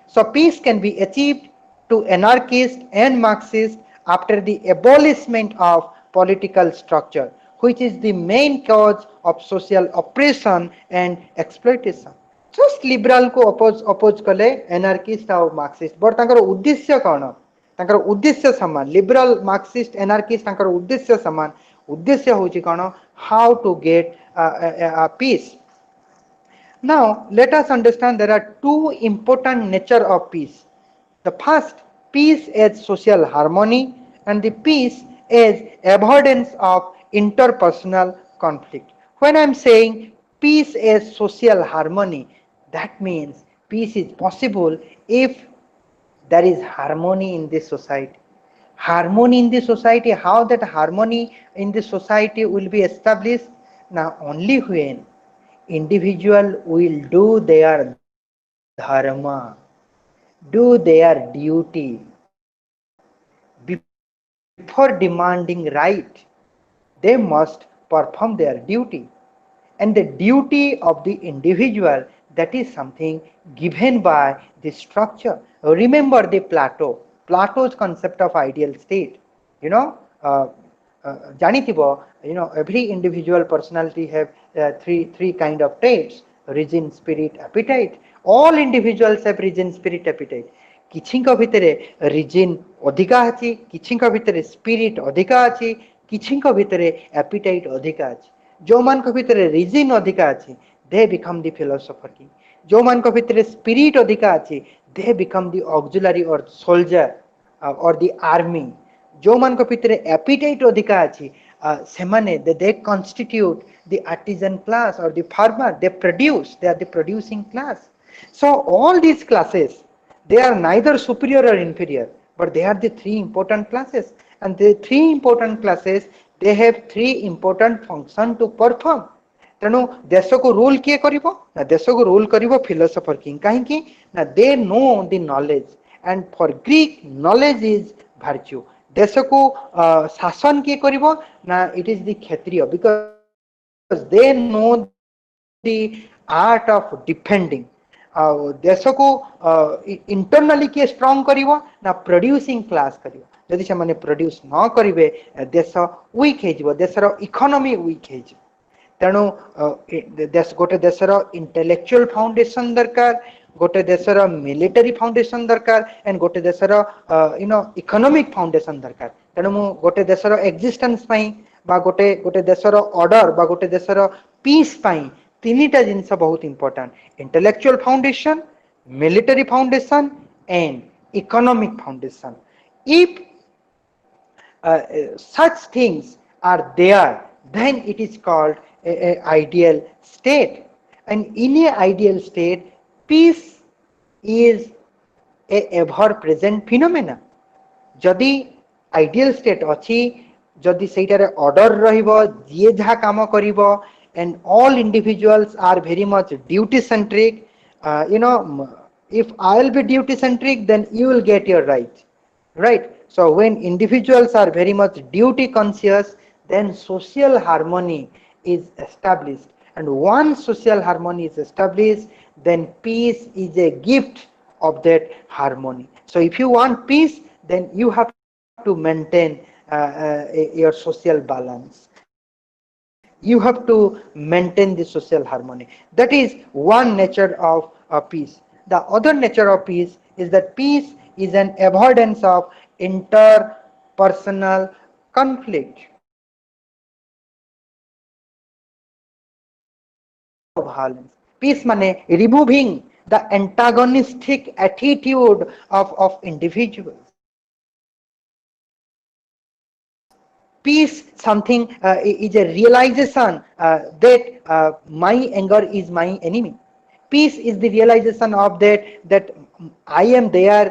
So peace can be achieved to anarchists and Marxists after the abolishment of political structure, which is the main cause of social oppression and exploitation. Just लिबराल को oppose कले anarchist और Marxist but तांकर उद्देश्य कौन तांकर उद्देश्य समान लिबराल Marxist anarchist तांकर उद्देश्य समान उद्देश्य होची कौन how to get peace now let us understand there are two important nature of peace the first peace as social harmony and the peace as avoidance of interpersonal conflict when I am saying peace as social harmony, that means peace is possible if there is harmony in the society. Harmony in the society, how that harmony in the society will be established? Now only when individual will do their dharma, do their duty before demanding right, they must perform their duty. And the duty of the individual, that is something given by the structure. Remember the Plato's concept of ideal state. Every individual personality have three kind of traits: reason, spirit, appetite. All individuals have reason, spirit, appetite. किछिंक भितरे reason अधिका अछि, किछिंक भितरे spirit अधिका अछि, किछिंक भितरे appetite अधिका अछि. जो मान को भितरे रीजन अधिका अछि दे बिकम द फिलोसोफर की जो मान को भितरे स्पिरिट अधिका अछि they become the auxiliary or soldier or the army जो मान को भितरे एपिटाइट अधिका अछि सेमाने they constitute the artisan class or the farmer they are the producing class so all these classes they are neither superior or inferior but they are the three important classes and the three important classes they have three important function to perform तेणु देश को rule किए करिवो ना देश को rule करिवो philosopher king काहे कि ना they know the knowledge and for Greek knowledge is virtue देश को शासन किए करिवो ना it is the Kshatriya because they know the art of defending देश को इंटरनली किए स्ट्रांग करिवो ना प्रोड्यूसिंग क्लास करिवो यदि से माने प्रोड्यूस न करिवे देश वीक हे जिवो देशर इकोनॉमी वीक हे जिवो तेणु देश गोटे देशर इंटेलेक्चुअल फाउंडेशन दरकार गोटे देशर मिलिटरी फाउंडेशन दरकार एंड गोटे देशर इकोनॉमिक फाउंडेशन दरकार तेणु मु गोटे देशर एक्जिस्टेंस पई बा गोटे गोटे देशर ऑर्डर बा गोटे देशर पीस पई तीनटा जिंस बहुत important intellectual foundation military foundation and economic foundation if such things are there then it is called a ideal state and in a ideal state peace is a ever present phenomena जदि ideal state अच्छी जदि सेटारे order रहिबो जे जहा काम करिवो and all individuals are very much duty centric if I'll be duty centric then you will get your rights, right? So when individuals are very much duty conscious then social harmony is established and once social harmony is established then peace is a gift of that harmony. So if you want peace then you have to maintain your social balance, you have to maintain the social harmony. That is one nature of peace. The other nature of peace is that peace is an avoidance of interpersonal conflict. Violence. Peace means removing the antagonistic attitude of individuals. Peace something is a realization that my anger is my enemy. Peace is the realization of that I am there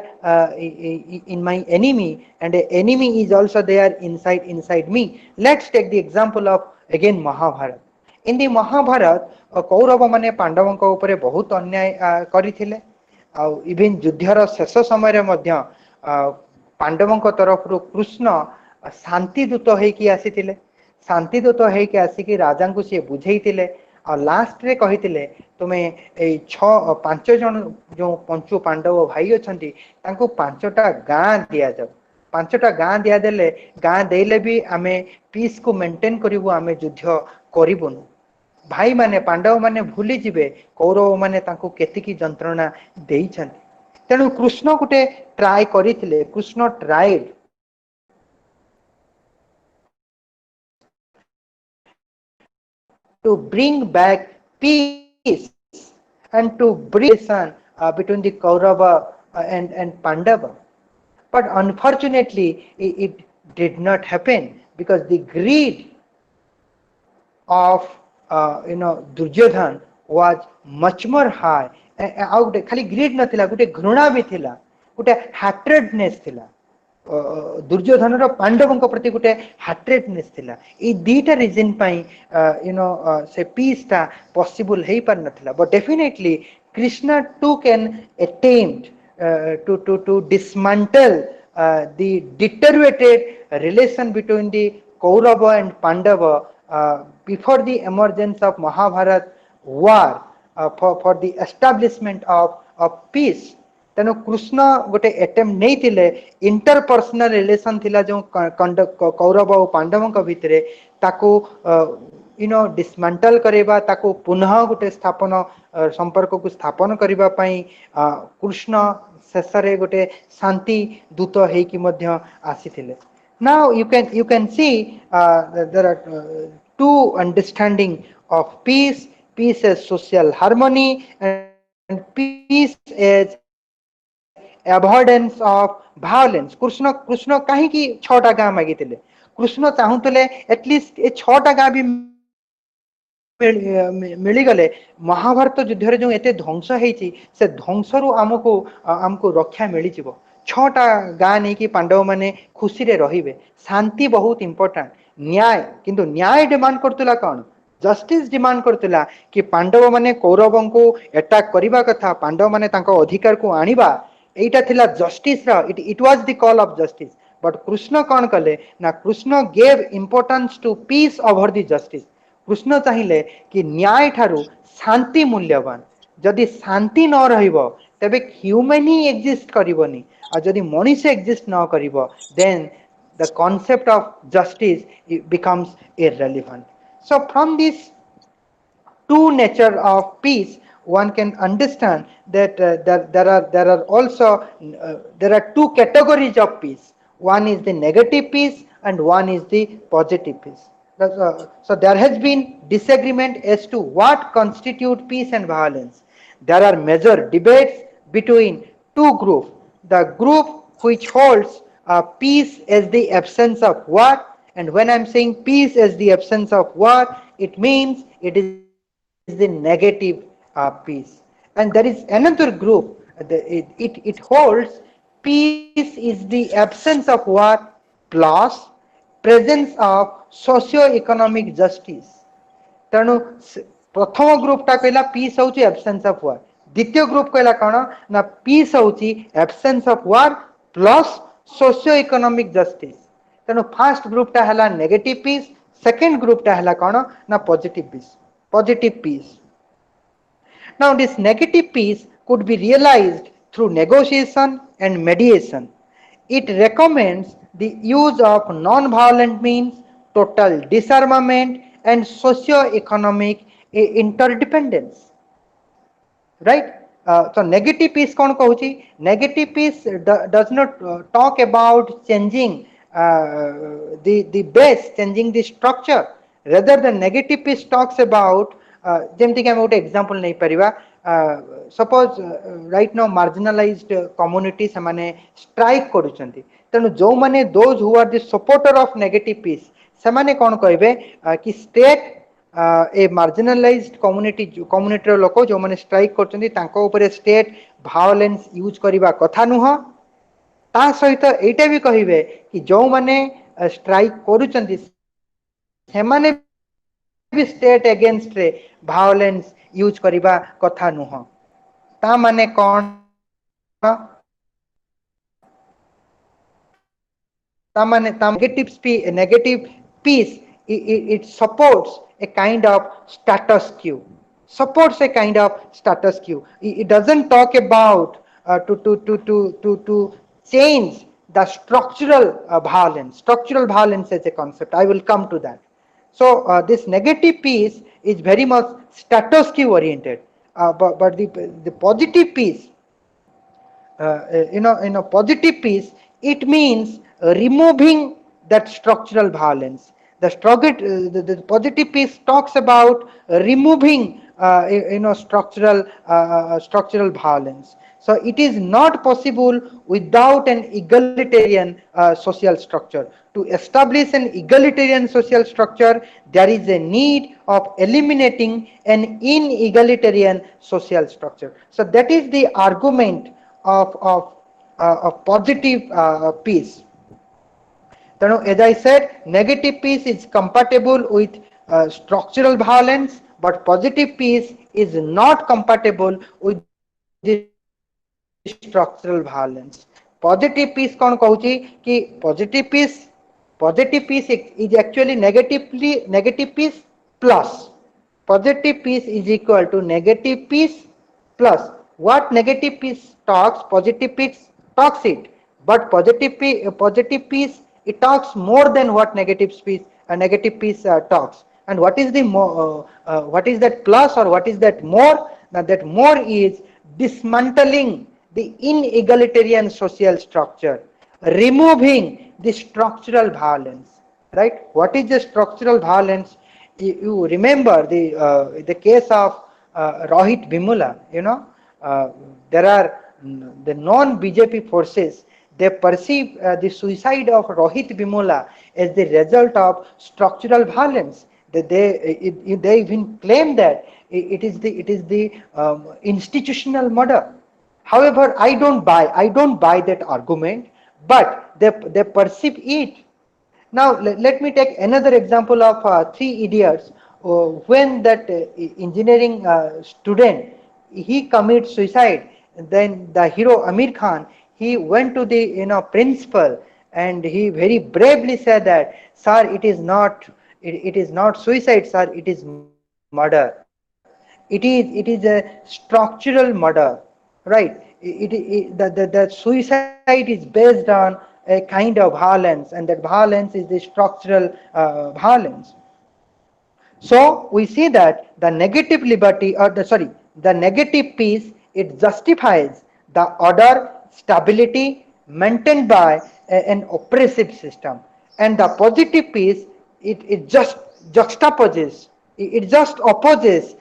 in my enemy and the enemy is also there inside me. Let's take the example of again Mahabharata. In the Mahabharata Kaurava माने पांडवों उपरे बहुत अन्याय करथिले even युद्धर शेष समय पांडवों तरफ कृष्ण शांति दूत होकी आसीथिले शांति दूत होकी आसिकी राजा को सी बुझेइथिले आ लास्ट रे कहिथिले तुमे ए 5 जन जो पंचु पांडव भाई अछंती तांको 5टा गां दिया जाऊ 5टा गां दिया देले गां देले भी आमे पीस को मेंटेन करिवु आमे युद्ध करिवनु भाई माने पांडव माने भूली जिवे कौरव माने तांको केतिकी जंत्रणा देइछंती तेनु कृष्ण गुटे ट्राई करिथिले Krishna tried to bring back peace and to bring relation between the Kaurava and Pandava. But unfortunately, it did not happen because the greed of Duryodhan was much more high. खाली ग्रीड नथिला गुटे घृणा भी थिला गुटे hatredness थिला दुर्योधन पांडवों प्रति गोटे हाट्रेडनेस थिला ए दीटा reason पई से पीस ता पॉसिबल हेई पार नथिला but definitely Krishna took an attempt to dismantle the deteriorated relation between the Kaurava and Pandava before the emergence of Mahabharata war for the establishment of peace तेणु कृष्ण गोटे अटेम्प्ट नहीं थिले इंटरपर्सनल रिलेशन थिला जो कौरव और पांडवों भितर ताको डिसमेंटल करबा ताको पुनः गोटे स्थापन संपर्क को स्थापन करबा पई कृष्ण शेष रे गोटे शांति दूत हेकी मध्य आसीथिले now you can see there are two understanding of peace peace as social harmony and peace as avoidance of violence Krishna Krishna कहीं की 6टा गां मागिथिले कृष्ण चाहूतले एटलीस्ट ए 6टा गां भी मिली गले महाभारत युद्ध रे जो एते ध्वंस हेची से ध्वंस रु हमको रक्षा मिली जिवो 6टा गां नै कि पांडव माने खुशी रे रहिबे शांति बहुत इंपोर्टेंट न्याय किंतु न्याय डिमांड करतुला कोन जस्टिस डिमांड करतुला कि पांडव माने कौरवों को अटैक करिबा कथा पांडव माने तांको अधिकार को आनिबा एटा थिला जस्टिस रा it was the call of justice but Krishna कौन कले ना Krishna gave importance to peace over the justice Krishna चाहिए कि न्याय ठारू शांति मूल्यवान जदि शांति न रहिबो तबे ह्यूमन ही एग्जिस्ट करिवोनी आ जदि मनुष्य एग्जिस्ट न करिवो then the concept of justice becomes irrelevant. So from this two nature of peace one can understand that there are also there are two categories of peace. One is the negative peace and one is the positive peace. So there has been disagreement as to what constitute peace and violence. There are major debates between two groups. The group which holds peace as the absence of war, and when I'm saying peace as the absence of war, it means it is the negative peace. And there is another group, it holds peace is the absence of war plus presence of socio-economic justice. ତେଣୁ ପ୍ରଥମ ଗ୍ରୁପଟା କହିଲା piece ହେଉଛି absence of war, ଦ୍ୱିତୀୟ group କହିଲା କ'ଣ ନା piece ହେଉଛି absence of war plus socio economic justice. ତେଣୁ ଫାର୍ଷ୍ଟ ଗ୍ରୁପଟା ହେଲା ନେଗେଟିଭ ପିସ୍, ସେକେଣ୍ଡ ଗ୍ରୁପଟା ହେଲା କ'ଣ ନା positive piece. Now this negative peace could be realized through negotiation and mediation. It recommends the use of non-violent means, total disarmament and socio-economic interdependence. Right? So negative peace kon kahuchi? Negative peace does not talk about changing the base, changing the structure. Rather the negative peace talks about ଯେମିତି କି ଆମେ ଗୋଟେ example ନେଇପାରିବା. Suppose right ନାଉ ମାର୍ଜିନାଲାଇଜ୍ଡ community ସେମାନେ strike କରୁଛନ୍ତି, ତେଣୁ ଯେଉଁମାନେ those who R the supporter of negative piece ସେମାନେ କ'ଣ କହିବେ କି ଷ୍ଟେଟ୍ ଏ ମାର୍ଜିନାଲାଇଜ୍ଡ କମ୍ୟୁନିଟିର ଲୋକ ଯେଉଁମାନେ ଷ୍ଟ୍ରାଇକ୍ କରୁଛନ୍ତି ତାଙ୍କ ଉପରେ ଷ୍ଟେଟ୍ ଭାଓଲେନ୍ସ ୟୁଜ୍ କରିବା କଥା ନୁହଁ. ତା ସହିତ ଏଇଟା ବି କହିବେ କି ଯେଉଁମାନେ ଷ୍ଟ୍ରାଇକ୍ କରୁଛନ୍ତି ସେମାନେ ବି ଷ୍ଟେଟ୍ ଏଗେନ୍ଷ୍ଟରେ ଭାଓଲେନ୍ସ ୟୁଜ୍ କରିବା କଥା ନୁହଁ. ତା ମାନେ କ'ଣ? ତା ମାନେ negative piece it supports a kind of status quo, supports a kind of status quo. It doesn't talk about to change the structural violence as a concept. I will come to that. So this negative piece is very much status quo oriented, but the positive piece, positive piece, it means removing that structural violence. The positive piece talks about removing structural violence. So it is not possible without an egalitarian social structure. To establish an egalitarian social structure, there is a need of eliminating an inegalitarian social structure. So that is the argument of positive peace. As I said, negative peace is compatible with structural violence, but positive peace is not compatible with the structural violence. Positive peace कौन कहूची कि positive peace is actually negative peace plus positive peace is equal to negative peace plus what negative peace talks, positive peace talks it, but positive peace it talks more than what negative peace talks. And what is that plus or what is that more? Now that more is dismantling the inegalitarian social structure, removing the structural violence. Right? What is the structural violence? You remember the case of Rohit Vemula. There are the non-BJP forces. They perceive the suicide of Rohit Vemula as the result of structural violence. They even claim that it is the institutional murder. However, I don't buy that argument, but they perceive it. Now let me take another example of Three Idiots. When that engineering student he commits suicide, then the hero Amir Khan, he went to the principal and he very bravely said that, sir, it is not suicide, sir, it is murder. It is a structural murder, right? The suicide is based on a kind of violence, and that violence is the structural violence. So we see that the negative liberty, The negative peace, it justifies the order, stability maintained by an oppressive system. And the positive peace, it just juxtaposes, it just opposes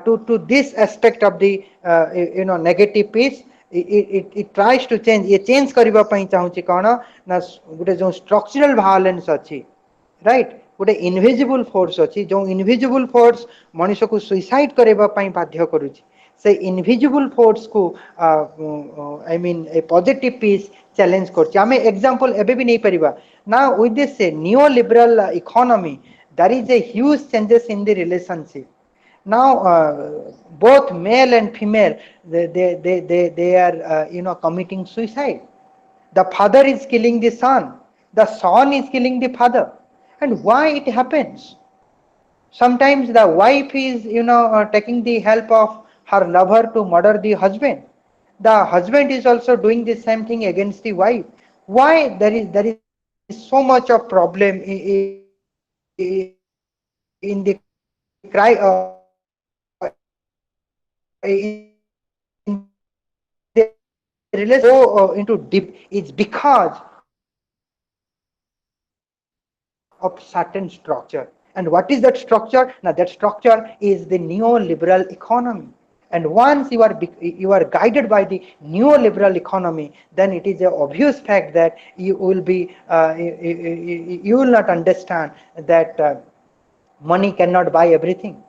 to this aspect of the negative peace. It tries to change, ये change करबा पई चाहूची कोन ना गुटे जो structural violence अछि, right, गोटे invisible force अच्छी जो invisible force मनुष्य को सुइसाइड करबा पई बाध्य करूची, से इनविजिबल फोर्स को I mean a positive peace challenge करछि। आमे एग्जांपल एबे भी नहीं परिबा ना with this neo liberal economy there is a huge changes in the relationship now. Both male and female, they are committing suicide. The father is killing the son is killing the father. And why it happens? Sometimes the wife is taking the help of her lover to murder the husband. The husband is also doing the same thing against the wife. Why there is so much of problem in the go into deep is because of certain structure. And what is that structure? Now that structure is the neoliberal economy. And once you are guided by the neoliberal economy, then it is an obvious fact that you will be you will not understand that money cannot buy everything.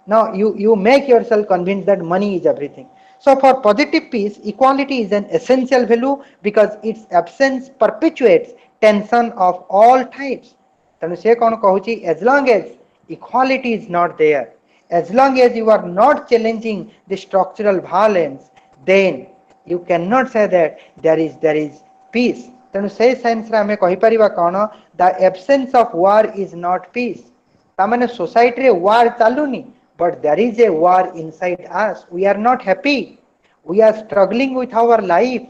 Now you make yourself convinced that money is everything. So for positive peace, equality is an essential value because its absence perpetuates tension of all types. ତେଣୁ ସେ କ'ଣ କହୁଛି, as long as equality is not there, as long as you are not challenging the structural violence, then you cannot say that there is peace. ତେଣୁ ସେଇ ସେନ୍ସରେ ଆମେ କହିପାରିବା କ'ଣ, the absence of war is not peace. तामाने society रे war चालुनी, but there is a war inside us. We are not happy, we are struggling with our life.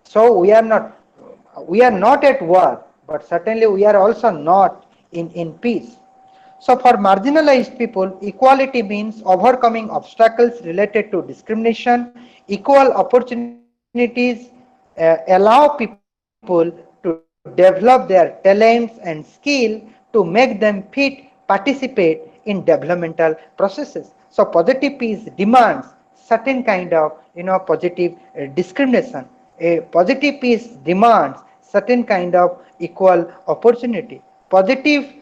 So we are not at war, but certainly we are also not in peace. So for marginalized people, equality means overcoming obstacles related to discrimination. Equal opportunities allow people to develop their talents and skill to make them fit participate in developmental processes. So positive peace demands certain kind of positive discrimination. A positive peace demands certain kind of equal opportunity. Positive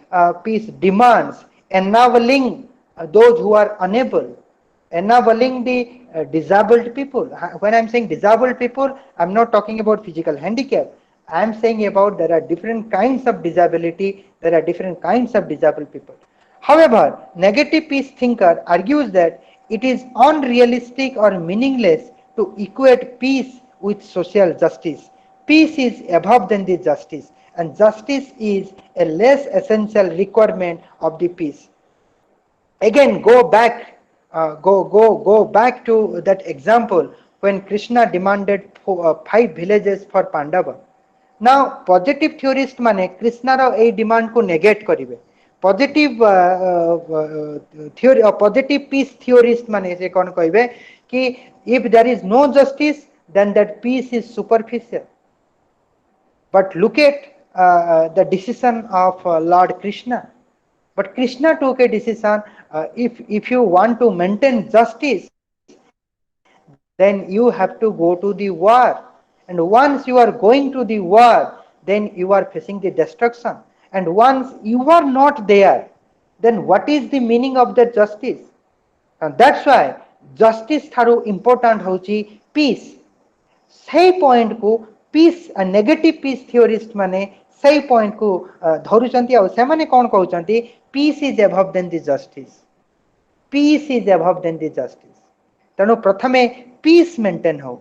peace demands enabling those who are unable, enabling the disabled people. When I'm saying disabled people, I'm not talking about physical handicap. I'm saying about there are different kinds of disability, there are different kinds of disabled people. However, negative peace thinker argues that it is unrealistic or meaningless to equate peace with social justice. Peace is above than the justice, and justice is a less essential requirement of the peace. Again, go back to that example when Krishna demanded 5 villages for Pandava. Now positive theorist माने कृष्ण रो a demand को negate करिवे, positive theory positive peace theorist माने से कोन कहबे कि if there is no justice then that peace is superficial. But look at the decision of Lord Krishna. But Krishna took a decision, if you want to maintain justice, then you have to go to the war. And once you are going to the war, then you are facing the destruction. And once you are not there, then what is the meaning of that justice? And that's why justice tharu important hochi peace. Say point को peace negative peace theorist माने सही point को धरुचंती और सेमाने कौन कहउचंती peace is above than the justice. Peace is above than the justice. तेणु प्रथमे peace maintain हो.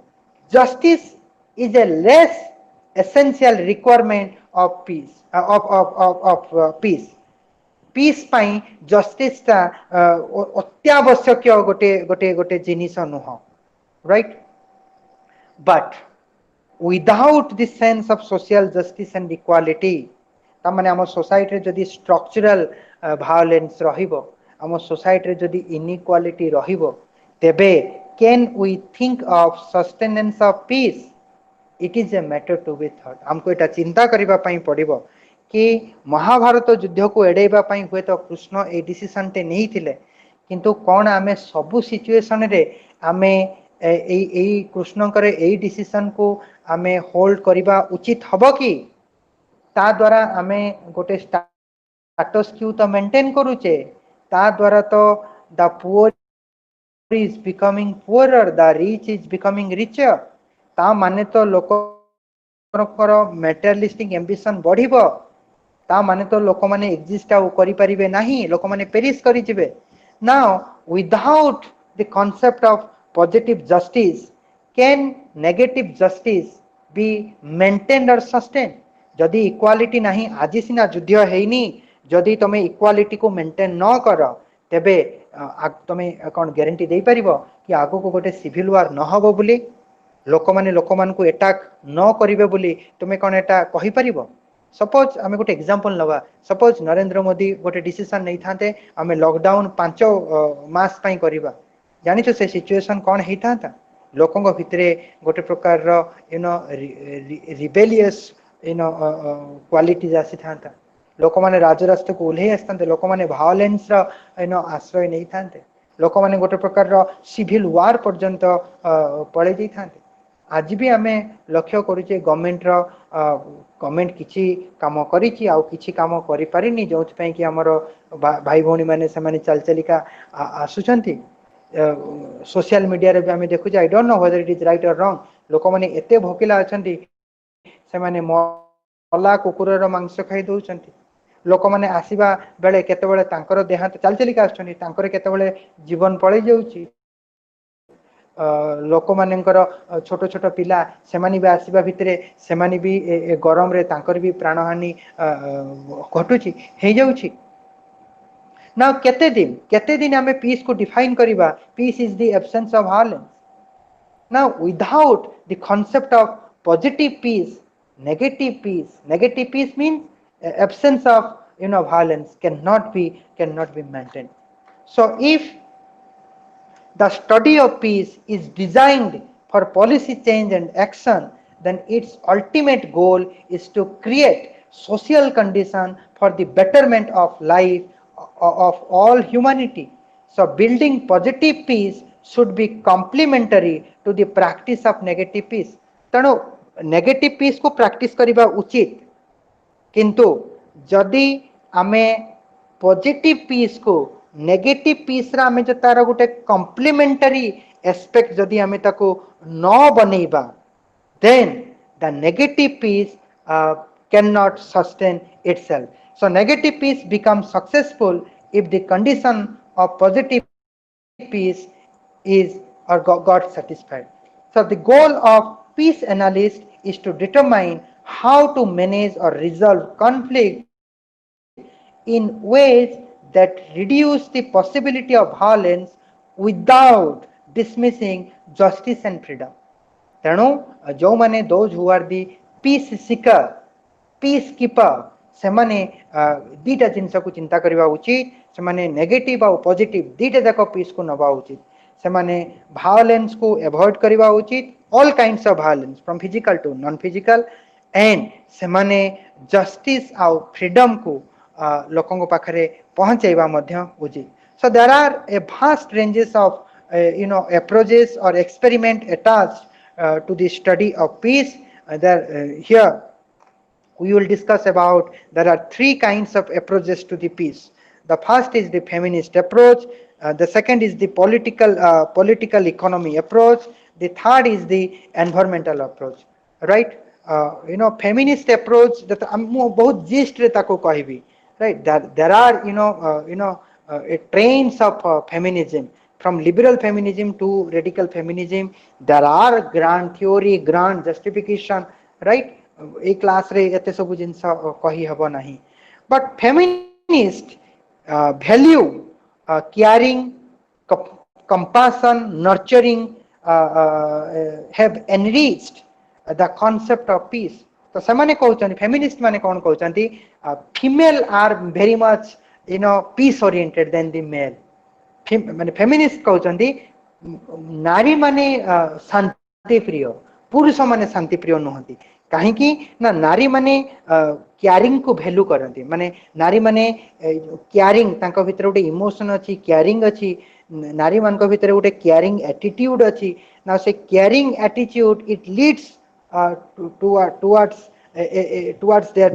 Justice is a less essential requirement of peace of peace. Peace ପାଇଁ justice ଟା ଅତ୍ୟାବଶ୍ୟକ ଗୋଟେ ଜିନିଷ ନୁହଁ, right? But without this sense of social justice and equality, तामाने आम सोसाइटी जदि स्ट्रक्चरल भायोलेंस रहिबो, आम सोसाइटी जदि इनइक्वालिटी रहिबो, तेबे can we think of sustenance of peace it is a matter to be thought हमको एटा चिंता करिबा पई पड़िबो कि महाभारत युद्ध को एडैबा पई हुए तो कृष्ण ए डिसीजन टे नहीं थिले किंतु कोन आमे सबु सिचुएशन रे आमे एई कृष्ण करे एई डिसीजन को आमे होल्ड करिबा उचित हबो कि ता द्वारा आमे गोटे स्टेटस क्यू तो मेंटेन करूचे ता द्वारा तो the poor is becoming poorer, the rich is becoming richer. ता माने तो लोक मेटेरियलिस्टिक एम्बिशन बढ़िबो ता माने तो लोक माने एग्जिस्ट आउ करि परिबे नाही लोक माने पेरिश करि जिवे now without the concept of positive justice can negative justice be maintained or sustain जदि इक्वालिटी नाही आज सिना युद्ध हेनी जदि तमे इक्वालिटी को मेंटेन न कर तेबे तमे कौन ग्यारंटी दे पारिबो कि आगो को गोटे सिविल वार न होबो बोली लोक माने लोक मान को अटैक न करिवे बोली तुमे कौन एटा कहि पारिबो सपोज आमे गोटे एग्जांपल नवा सपोज नरेंद्र मोदी गोटे डिसीजन नै थाते आमे लॉकडाउन 5 मास पई करिबा जानि तो से सिचुएशन कौन हेई थाता लोकंग भितरे गोटे प्रकार रो you know rebellious you know qualities आसी थाता लोक माने राजरास्ता को उल्हे आस्तांते लोक माने वायलेंस रो यू नो आश्रय नै थाते लोक माने गोटे प्रकार रो सिविल वार पर्यंत पळे जै थाते आज भी आमे लक्ष्य करूचे गवर्नमेंट रो गवर्नमेंट किछि काम करिछि आ किछि काम करि पारिनी जोथ पई कि हमर भाई भौणी माने से माने चल चलिका आसुचंती सोशल मीडिया रे भी आमे देखु जे I don't know whether it is right or wrong लोक माने एते भोकिला अछंती से माने मला कुकुर रो मांस खाइ दउचंती लोक माने आसीबा बेले केते बेले तांकर देहांत चल चलिका आछंती तांकर केते बेले जीवन पळै जाउची लोक मानकर छोट छोट पिला सेमानी भी आसीबा भितरे सेमानी भी गरम रे तांकर भी प्राणहानि घटुची हे जाउची ना केते दिन आमे पीस को डिफाइन करिबा peace is the absence of violence now without the concept of positive peace negative peace means absence of violence cannot be maintained so if the study of peace is designed for policy change and action, then its ultimate goal is to create social condition for the betterment of life of all humanity. So building positive peace should be complementary to the practice of negative peace. तेणु negative piece को practice करिबा उचित किंतु जदि आमे positive piece को negative piece रा आमे जो तार गोटे कॉम्प्लीमेंटरी एस्पेक्ट जदि आमे ताको न बनेबा then the negative peace can not sustain itself so negative peace become successful if the condition of positive peace is or got satisfied. So the goal of peace analyst is to determine how to manage or resolve conflict in ways that reduce the possibility of violence without dismissing justice and freedom. तेणु जो माने those who are the peace seeker, peacekeeper से माने दीटा जिनस को चिंता करबा उचित से माने नेगेटिव और पॉजिटिव दीटा जाक पीस को नबा उचित से माने वायलेंस को अवॉइड करबा उचित all kinds of violence from physical to non physical and से माने जस्टिस और फ्रीडम को लोकों को पाखरे पहुंचाइबा मध्य उचित so there are a vast ranges of approaches or experiment attached to the study of peace here we will discuss about there are three kinds of approaches to the peace. The first is the feminist approach, the second is the political economy approach, the third is the environmental approach, right? Feminist approach that bahut gist re tako kahibi, right? There are trains of feminism from liberal feminism to radical feminism. There are grand theory, grand justification, right? ए class रे एते सब जिंस कही हबो नाही but feminist value caring compassion nurturing have enriched the concept of peace तो से माने कहउछन फेमिनिस्ट माने कोन कहउछंती female are very much peace oriented than the male माने फेमिनिस्ट कहउछंती नारी माने शांति प्रिय, पुरुष माने शांति प्रिय नुहति। कहीं ना नारी माने क्यारिंग को वैल्यू करती, माने नारी माने क्यारिंग तांको भितर गोटे इमोशन अच्छी, क्यारिंग अच्छी, नारी मान भितर गोटे क्यारिंग एटीट्यूड अच्छी ना। से carrying attitude it leads towards their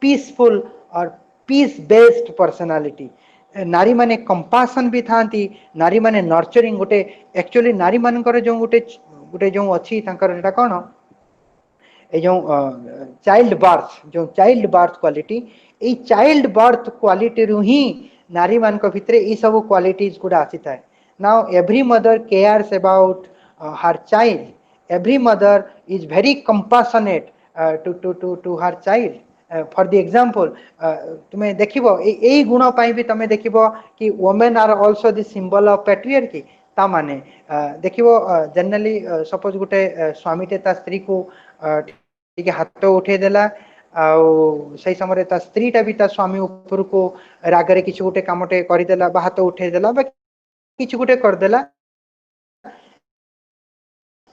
peaceful और पीस बेस्ड पर्सनालिटी। नारी माने कंपासन भी थांती, नारी माने नर्चरिंग गोटे एक्चुअली नारी मानकर जो गोटे गोटे जो अच्छी तांकर एटा कोन ए जो child birth quality, a child birth quality रु ही नारी मान भितर ये सब क्वालिटीज गुड़ा आसी थाए। Now every mother cares about her child, every mother is very compassionate to her child. For the example तुम्हें देखिबो ए गुण पाई भी तमे देखिबो कि women are also the symbol of patriarchy. ता माने देखिबो जनरली सपोज गोटे स्वामीटे ता स्त्री को टिके हाथ उठे देला से समय ता स्त्रीटा भी ता स्वामी ऊपर को रागरे किसी गोटे कामटे करदेला बा हाथ उठे देला बा किसी गोटे करदेला,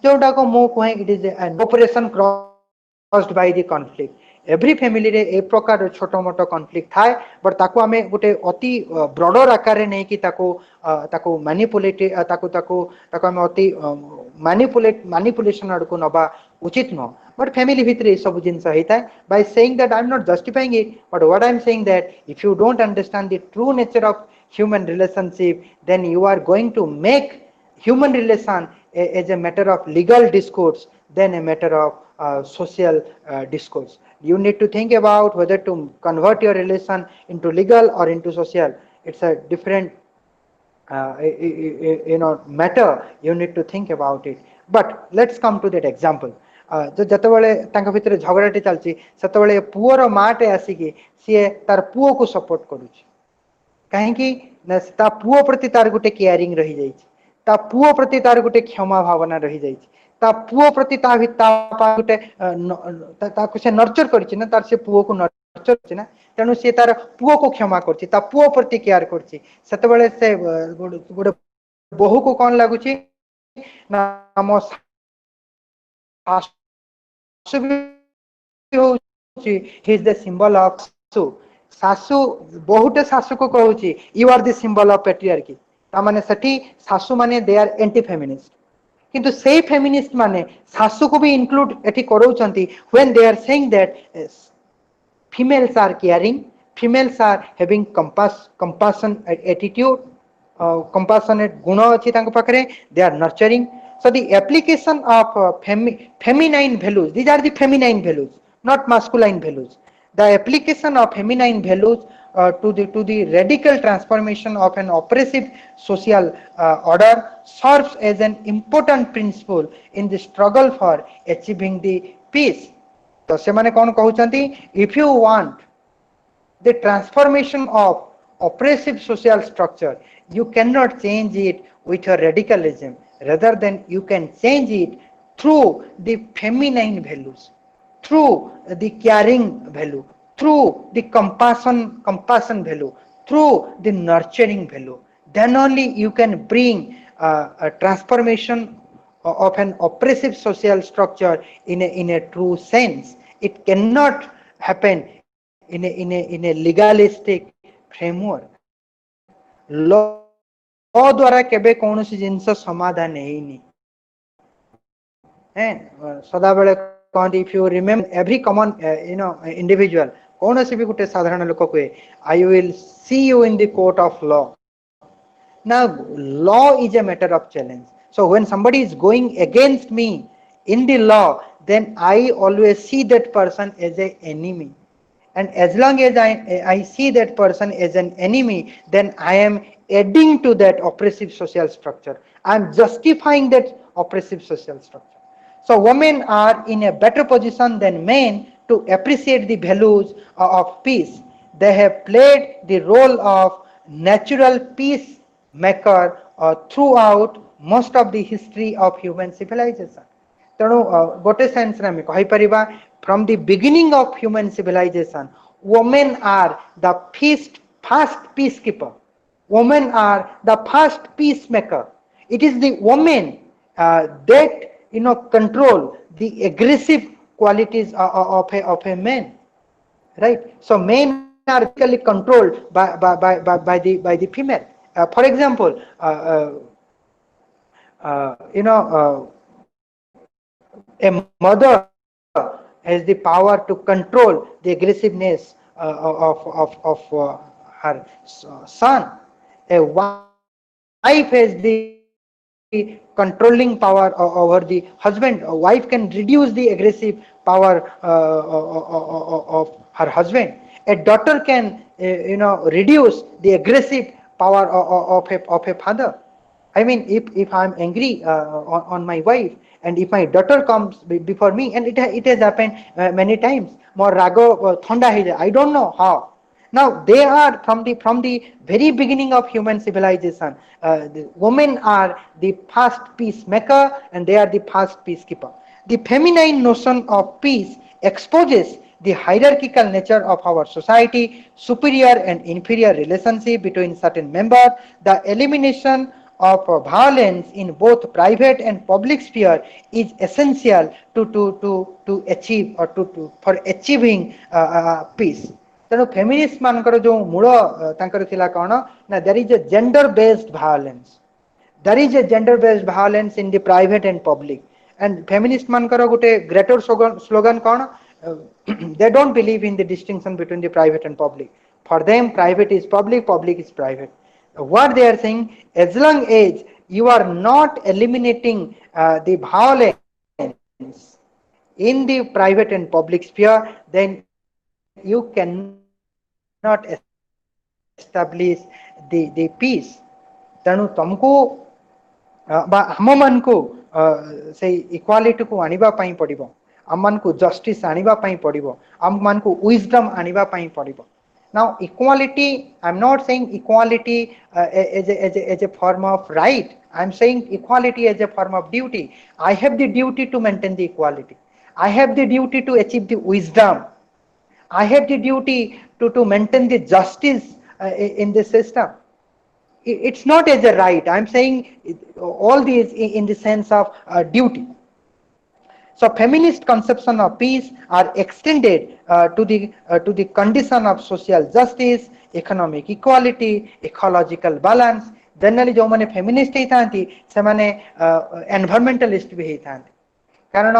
जोटा को मु कहे it is an operation crossed by the conflict. Every family रे ए प्रकार छोट मोट कॉन्फ्लिक्ट थाए, बट ताको आमे गोटे अति ब्रॉडर आकार रे नै कि ताको मैनिपुलेट ताको आमे अति मैनिपुलेशन आड़को नबा उचित न। बट फैमिली भितर ये सब जिनस होता है। By saying that I am not justifying it, but what I am saying that if you don't understand the true nature of human relationship, then you are going to make human relation as a matter of legal discourse than a matter of social discourse. You need to think about whether to convert your relation into legal or into social. It's a different matter. You need to think about it. But let's come to that example. जो जतबेले तांका भितर झगड़ाटे चलची सेतबेले पुओर माटे आसिकी सी तार पुओ को support करूची। कहीं ता पुओ प्रति तार गोटे केयरिंग रही जाइछि, ता पुओ प्रति तार गोटे क्षमा भावना रही जाइछि, ता पुओ प्रति ता गोटे ताको से नर्चर करछि ना, तार से पुओ को नर्चर करछि ना, तेणु से तार पुओ को क्षमा करछि, ता पुओ प्रति केयर करछि। सेतबेले से गोटे बहु को कोन लागुछि ना मो सासु he is the symbol of सासु। सासु बहुटे सासु को कहूची you are the symbol of patriarchy. ता माने सठी सासु माने दे आर एंटी फेमिनिस्ट, किंतु से फेमिनिस्ट माने सासु को भी इंक्लूड एठी करूचंती when they are saying that females are caring, females are having compassion attitude, compassionate guna achi तांको पाखरे, they are nurturing. So the application of feminine values, these are the feminine values, not masculine values. The application of feminine values to the radical transformation of an oppressive social order serves as an important principle in the struggle for achieving the peace. तो से माने कौन कहउचंती, if you want the transformation of oppressive social structure, you cannot change it with your radicalism, rather than you can change it through the feminine values, through the caring value, through the compassion value, through the nurturing value. Then only you can bring a transformation of an oppressive social structure in a true sense. It cannot happen in a legalistic framework. Law द्वारा केबे कौनसी जिनस समाधान हेइनी हैं। सदा बेले कहते if you remember every common individual कौनसी भी गोटे साधारण लोक कहे I will see you in the court of law. Now law is a matter of challenge. So when somebody is going against me in the law, then I always see that person as an enemy. And as long as I see that person as an enemy, then I am adding to that oppressive social structure. I am justifying that oppressive social structure. So women are in a better position than men to appreciate the values of peace. They have played the role of natural peace maker throughout most of the history of human civilization. तेणु गोटे sense रे हम कहि परिबा from the beginning of human civilization, women are the first peacekeeper. Women are the first peacemaker. It is the women that control the aggressive qualities of a man, right? So men are basically controlled by the female. For example, a mother has the power to control the aggressiveness of her son. A wife has the controlling power over the husband. A wife can reduce the aggressive power of her husband. A daughter can reduce the aggressive power of a father. I mean, if I'm angry on my wife, and if my daughter comes before me, and it has happened many times, more rago thonda hai jai. I don't know how. Now they are from the very beginning of human civilization. The women are the first peacemaker, and they are the first peacekeeper. The feminine notion of peace exposes the hierarchical nature of our society, superior and inferior relationship between certain members, the elimination of violence in both private and public sphere is essential to achieve or for achieving peace. ତେଣୁ feminist ମାନଙ୍କର ଯୋଉ ମୂଳ ତାଙ୍କର ଥିଲା କଣ ନା there is a gender based violence. There is a gender based violence in the private and public. And feminist ମାନଙ୍କର ଗୋଟେ greater slogan କଣ? They don't believe in the distinction between the private and public. For them, private is public, public is private. What they are saying, as long as you are not eliminating the violence in the private and public sphere, then you cannot establish the peace. ତେଣୁ ତମକୁ ବା ଆମମାନଙ୍କୁ ସେଇ ଇକ୍ୱାଲିଟିକୁ ଆଣିବା ପାଇଁ ପଡ଼ିବ, ଆମମାନଙ୍କୁ justice ଆଣିବା ପାଇଁ ପଡ଼ିବ, ଆମମାନଙ୍କୁ wisdom ଆଣିବା ପାଇଁ ପଡ଼ିବ. Now equality, I'm not saying equality as a form of right. I'm saying equality as a form of duty. I have the duty to maintain the equality. I have the duty to achieve the wisdom. I have the duty to maintain the justice in the system. It's not as a right. I'm saying all these in the sense of duty. So feminist conception of peace are extended to the condition of social justice, economic equality, ecological balance. Generally जो माने feminist ही थांती से माने environmentalist भी ही थांती. कारण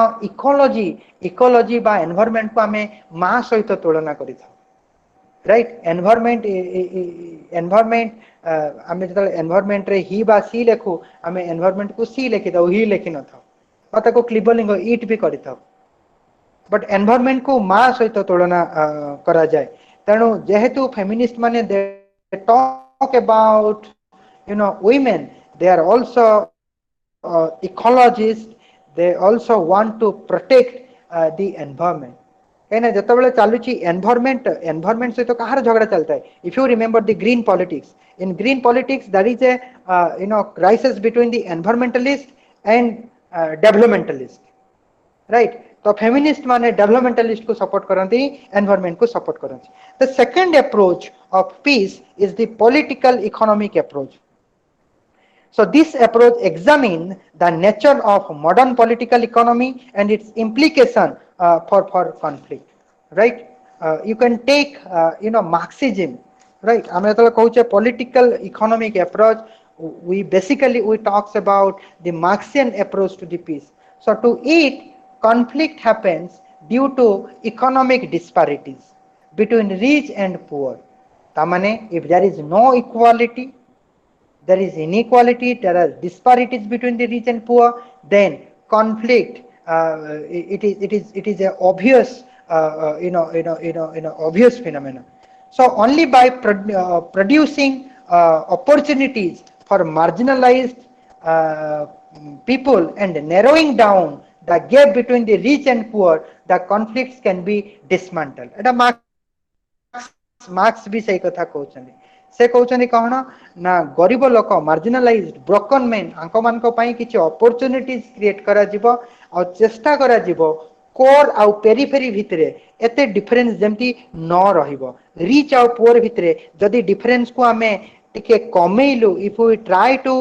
ecology बा environment को आमे मां सहित तुलना करि था. राइट एनवायरनमेंट आमे जतले एनवायरनमेंट रे ही बा सी लेखु आमे एनवायरनमेंट को सी लेखि दउ ही लेखि न था अता को क्लिबलिंग ईट भी करि था. बट एनवायरनमेंट को मां सहित तुलना करा जाय. तेणु जेहेतु फेमिनिस्ट माने they talk about women, they are also ecologists. They also want to protect the environment. कहना जतबेले चालुची environment सहित कहार झगड़ा चलता है. If you remember the green politics, in green politics there is a crisis between the environmentalist and developmentalist, right? तो feminist माने developmentalist को support करती, environment को support करती. The second approach of peace is the political economic approach. So this approach examines the nature of modern political economy and its implication for conflict. Right? You can take Marxism. Right? I mean, a political economic approach. We talks about the Marxian approach to the peace. So to it, conflict happens due to economic disparities between rich and poor. Tamane, if there is no equality, there is inequality, there are disparities between the rich and poor, then conflict it is a obvious obvious phenomenon. So only by producing opportunities for marginalized people and narrowing down the gap between the rich and poor, the conflicts can be dismantled. eta Marx भी सही कथा कहउछनी. से कहउछनी कहना ना गरीब लोक marginalised broken man आंको मानको पई किछि अपॉर्चुनिटीज क्रिएट करा जिवो आ चेष्टा करा जिवो कोर आ पेरिफेरी भितरे एते डिफरेंस जेमती न रहिबो. रिच आ पुअर भितरे जदी डिफरेंस को आमे ଟିକେ କମେଇଲୁ, if we try to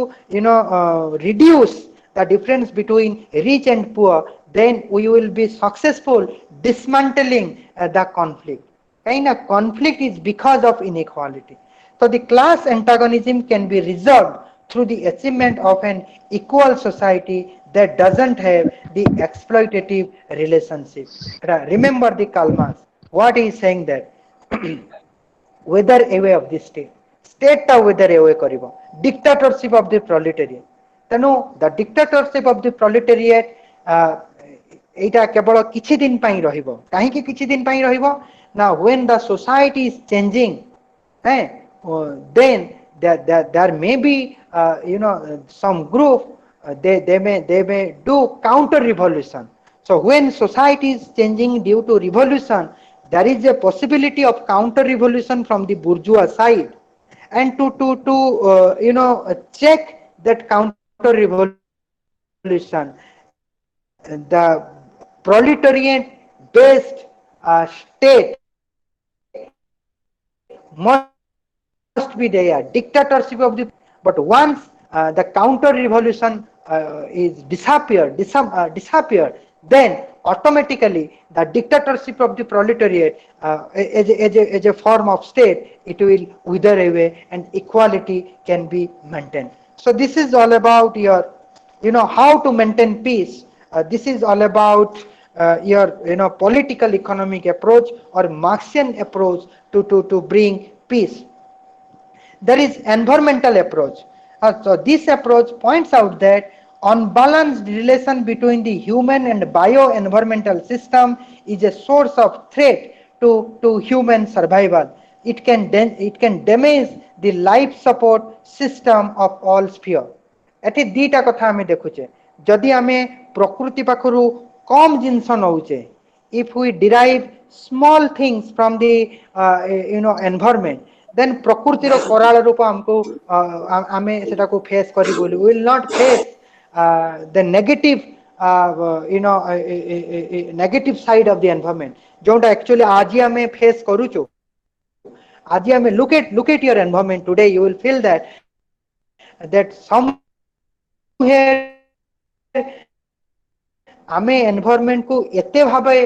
reduce the difference between rich and poor, then we will be successful dismantling the conflict. Kind of conflict is because of inequality. So the class antagonism can be resolved through the achievement of an equal society that doesn't have the exploitative relationship. Remember the Karl Marx, what he is saying that whether away of the state, state टा whether away करिबो, dictatorship of the proletariat. तेणु the dictatorship of the proletariat एटा केवल किछि दिन पई रहिबो, काहेकि किछि दिन पई रहिबो ना, when the society is changing, then there may be some group, they may do counter revolution. So when society is changing due to revolution, there is a possibility of counter revolution from the bourgeois side, and to check that counter revolution, the proletariat based state must be there, dictatorship of the, but once the counter revolution is disappeared, then automatically the dictatorship of the proletariat as a form of state, it will wither away and equality can be maintained. So this is all about your how to maintain peace. This is all about your political economic approach or Marxian approach to bring peace. There is environmental approach. So this approach points out that unbalanced relation between the human and bio-environmental system is a source of threat to human survival. It can damage the life support system of all sphere. एठी दीटा कथा आमे देखुचे, जदि आमे प्रकृति पाखरु कम जिनस नौचे, if we derive small things from the environment, then प्रकृति रो कराल रूप हमको आमे सेटा को फेस करी बोली, we will not face the negative negative side of the environment, जोंटा actually आज आमे फेस करूचो. आज आमे look at your environment today, you will feel that somewhere आमे एनवायरनमेंट को एते भाबे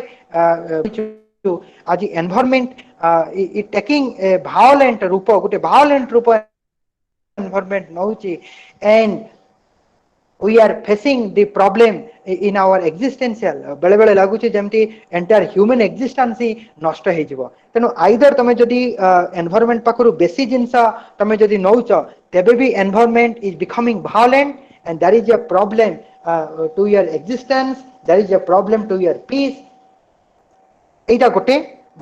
आज environment it taking a violent रूप, गोटे वायलेंट रूप एनवायरनमेंट नौची, and we are facing the problem in our existential. बेले बेले लागुची जेमती एंटायर ह्यूमन एक्जिस्टेंस ही नष्ट हे जिवो. तेनु आइदर तमे जदी एनवायरनमेंट पाखरु बेसी जिंसा तमे जदी नौच, तेबे भी environment is becoming violent, and there is a problem to your existence, there is a problem to your peace. एटा गोटे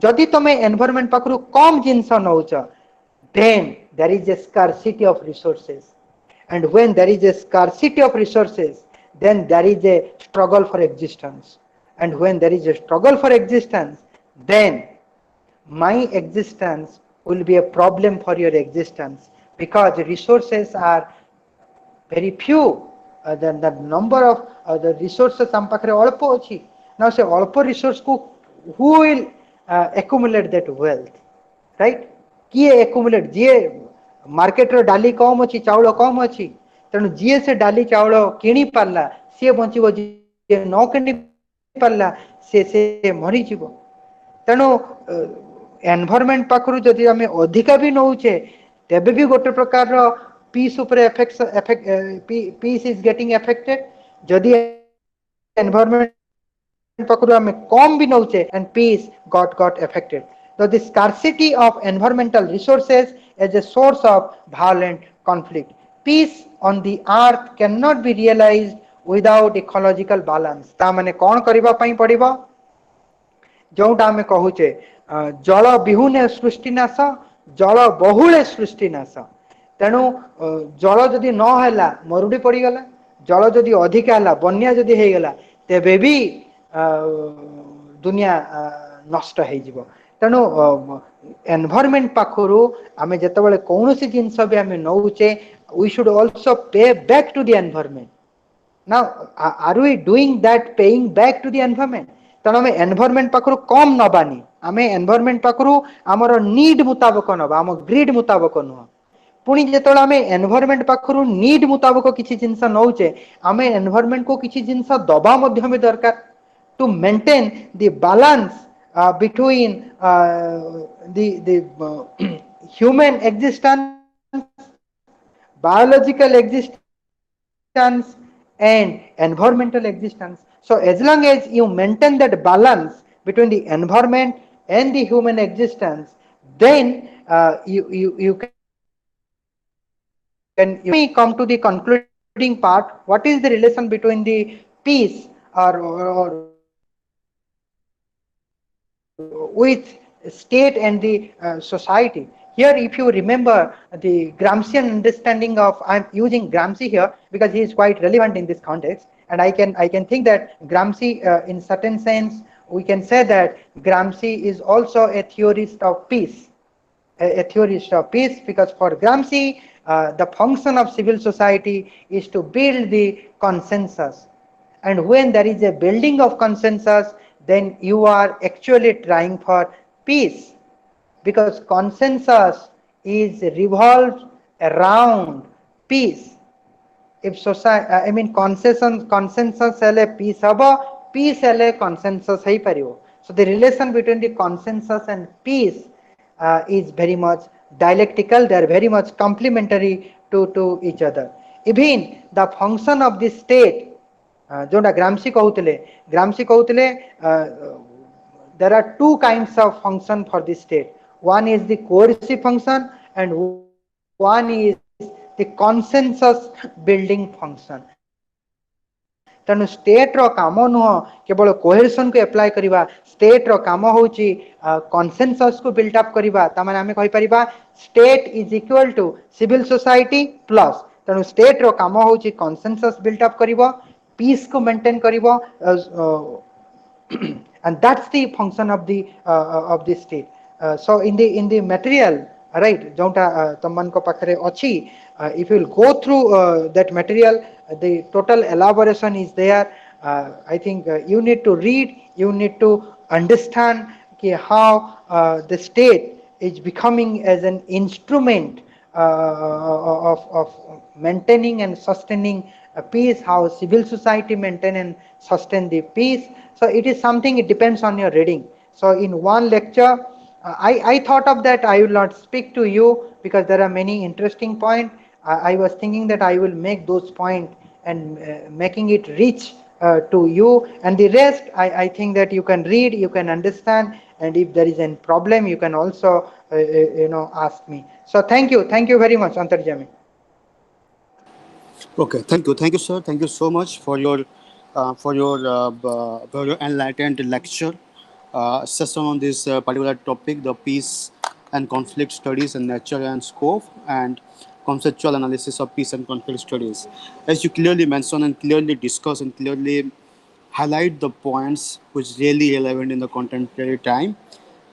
जदि तमे एनवायरनमेंट पाखरु कम जिंसा नौच, then there is a scarcity of resources, and when there is a scarcity of resources, then there is a struggle for existence, and when there is a struggle for existence, then my existence will be a problem for your existence, because resources are very few. The number of the resources am pakhre alpo achi. Now se alpo resource ko who will accumulate that wealth, right? किए accumulate, जे market रो डाली कम अछि, चाउल कम अछि, तेणु जी से डाली चाउल किनी पारला से बंचिबो, जे न किनी पारला से मरि जिवो. तेणु एनवायरनमेंट पाखरु जदि आमे अधिका भी नौचे, तेबे भी गोटे प्रकार रो पीस उपरे पीस इज गेटिंग अफेक्टेड. जदि एनवायरनमेंट पाखरु आमे कम भी नौचे, and peace got affected. So the scarcity of environmental resources is a source of violent conflict. Peace on the earth cannot be realized without ecological balance. ता माने कौन करिबा पई पड़िबो, जोटा आमे कहूचे जल बिहुने सृष्टि नाश, जल बहुले सृष्टि नाश. तेणु जल जदि न हैला मरुडी पड़ी गला, जल जदि अधिक हैला बन्या जदि हे गला, तेबे भी दुनिया नष्ट हे जिवो. तेणु एनवायरनमेंट पाखरु आमे जेतेबेले कोनोसी जिंस भी आमे नौचे, we should also pay back to the environment. Now are we doing that, paying back to the environment? तेणु आमे एनवायरनमेंट पाखरु कम नबानी, आमे एनवायरनमेंट पाखरु हमर नीड मुताबिक नबा, हम ग्रीड मुताबिक नुह. पुणी जो आम एनवायरनमेंट पाखु नीड मुताबक किसी जिनस नौचे आम एनवायरनमेंट को किसी जिनस दबा भी दरकार to maintain the balance between the human existence biological existence and environmental existence. So as long as you maintain that balance between the environment and the human existence, then you can you may come to the concluding part. What is the relation between the peace or with state and the society? Here, if you remember the Gramscian understanding of, I'm using Gramsci here because he is quite relevant in this context, and I can think that Gramsci, in certain sense, we can say that Gramsci is also a theorist of peace, a theorist of peace, because for Gramsci, the function of civil society is to build the consensus. And when there is a building of consensus, then you are actually trying for peace, because consensus is revolved around peace. If society, I mean consensus hele peace haba, peace hele consensus hei paribo. So the relation between the consensus and peace is very much dialectical. They are very much complementary to each other. Even the function of the state, जोटा ग्रामसी कहते there are two kinds of function for the state. One is the coercive function and one is the consensus building function. तेणु state रो काम नुह केवल कोहेरसन को apply करिवा, state रो काम होची कंसेंसस को बिल्ड अप करिवा. तामाने आमे कहि परिबा state is equal to civil society plus. तेणु स्टेट रो काम होची कंसेंसस बिल्ड अप करिवो, पीस को मेंटेन करिवो, and that's the function of the state. So in the material, right, jonta tamman ko pakhare achi, if you will go through that material, the total elaboration is there. I think you need to read, you need to understand how the state is becoming as an instrument of maintaining and sustaining peace, how civil society maintain and sustain the peace. So it is something, it depends on your reading. So in one lecture, I thought of that I will not speak to you because there are many interesting points. I was thinking that I will make those points and making it rich to you, and the rest I think that you can read, you can understand, and if there is any problem you can also ask me. So thank you very much, Antarjami. Okay, thank you, sir. Thank you so much for your enlightened lecture session on this particular topic, the peace and conflict studies and nature and scope, and conceptual analysis of peace and conflict studies. As you clearly mentioned and clearly discuss and clearly highlight the points which really relevant in the contemporary time,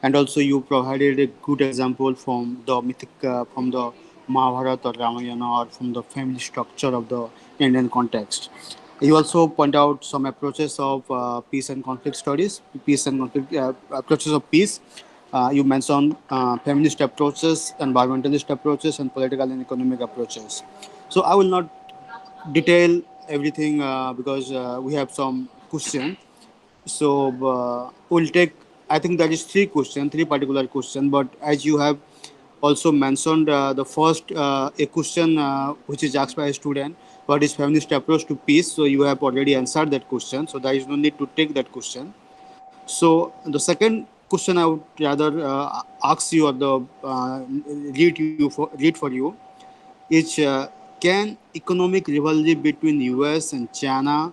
and also you provided a good example from the mythic from the Mahabharata or Ramayana, or from the family structure of the Indian context. You also point out some approaches of peace and conflict studies, peace and conflict approaches of peace. You mentioned feminist approaches, environmentalist approaches, and political and economic approaches. So I will not detail everything because we have some questions. So we'll take. I think that is three questions, three particular questions. But as you have also mentioned, the first a question which is asked by a student, what is feminist approach to peace? So you have already answered that question. So there is no need to take that question. So the second question I would rather ask you or the read for you is can economic rivalry between US and China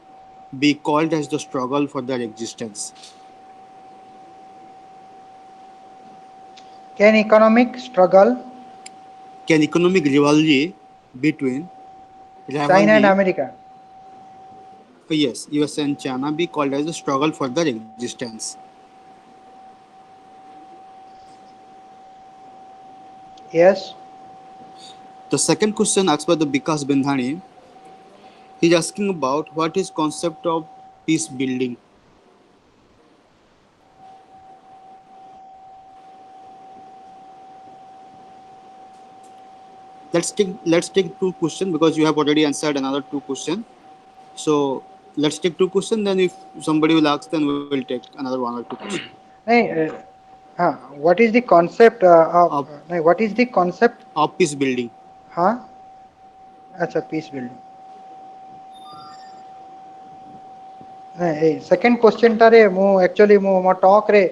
be called as the struggle for their existence? Can economic struggle Can economic rivalry between China and rivalry America? yes, US and China be called as a struggle for their existence? Yes. The second question asked by the Bikas Bindhani, he's asking about what is concept of peace building. let's take two questions because you have already answered another two question. So let's take two questions. Then if somebody will ask, then we'll take another one or two questions. नहीं, what is the concept of Of नहीं, what is the concept? of peace building. हाँ, अच्छा, peace building. Second question टारे मु actually मु मो talk रे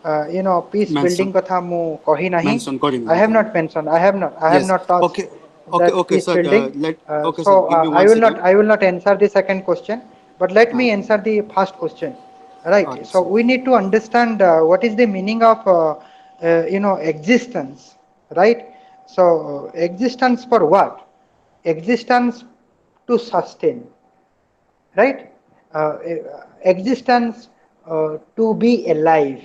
piece Mention building कथा मु कहि नाही. mention accordingly. I have Okay. not mentioned, I have Yes. not touched Okay. Okay. that Okay, peace sir. building. Let okay, So sir. Give me one second. I will not answer the second question, but let me answer the first question. Right. Okay, So sir. we need to understand what is the meaning of existence, right? So existence for what? Existence to sustain, right? Existence to be alive.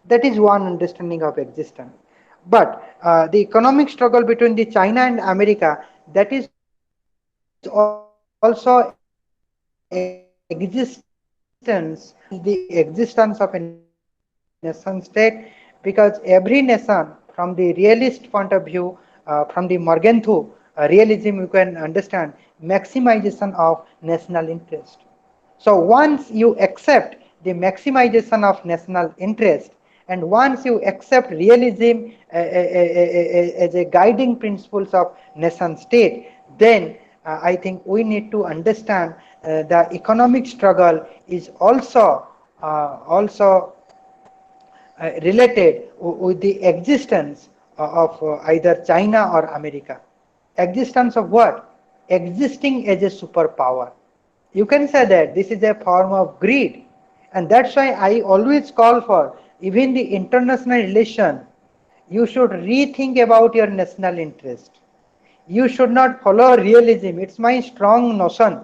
That is one understanding of existence. But the economic struggle between the China and America, that is also existence, the existence of a nation state, because every nation, from the realist point of view, from the Morgenthau realism, you can understand maximization of national interest. So once you accept the maximization of national interest, and once you accept realism as a guiding principles of nation state, then I think we need to understand the economic struggle is also related with the existence of either China or America. Existence of what? Existing as a superpower. You can say that this is a form of greed, and that's why I always call for, even the international relation, you should rethink about your national interest. You should not follow realism. It's my strong notion,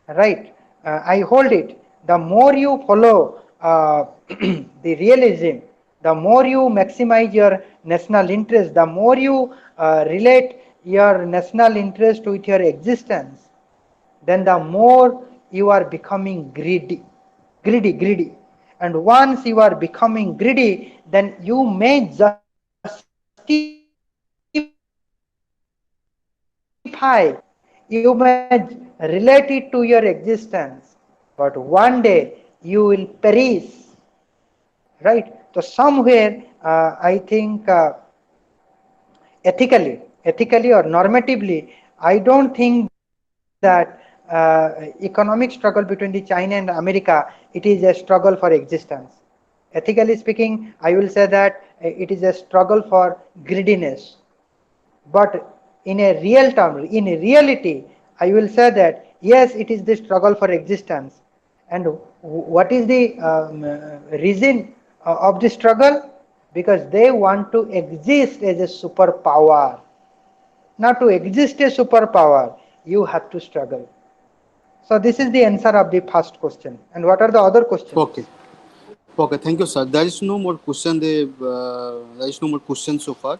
right? I hold it. The more you follow the realism, the more you maximize your national interest, the more you relate your national interest with your existence, then the more you are becoming greedy. And once you are becoming greedy, then you may justify, you may relate it to your existence, but one day you will perish, right? So somewhere I think ethically or normatively, I don't think that economic struggle between the China and America, it is a struggle for existence. Ethically speaking, I will say that it is a struggle for greediness. But in a real term, in reality, I will say that yes, it is the struggle for existence. And what is the reason of the struggle? Because they want to exist as a superpower. Now, to exist a superpower, you have to struggle. So, this is the answer of the first question. And what are the other Okay. questions? Okay. Thank you, sir. There is no more question. There is no more question so far.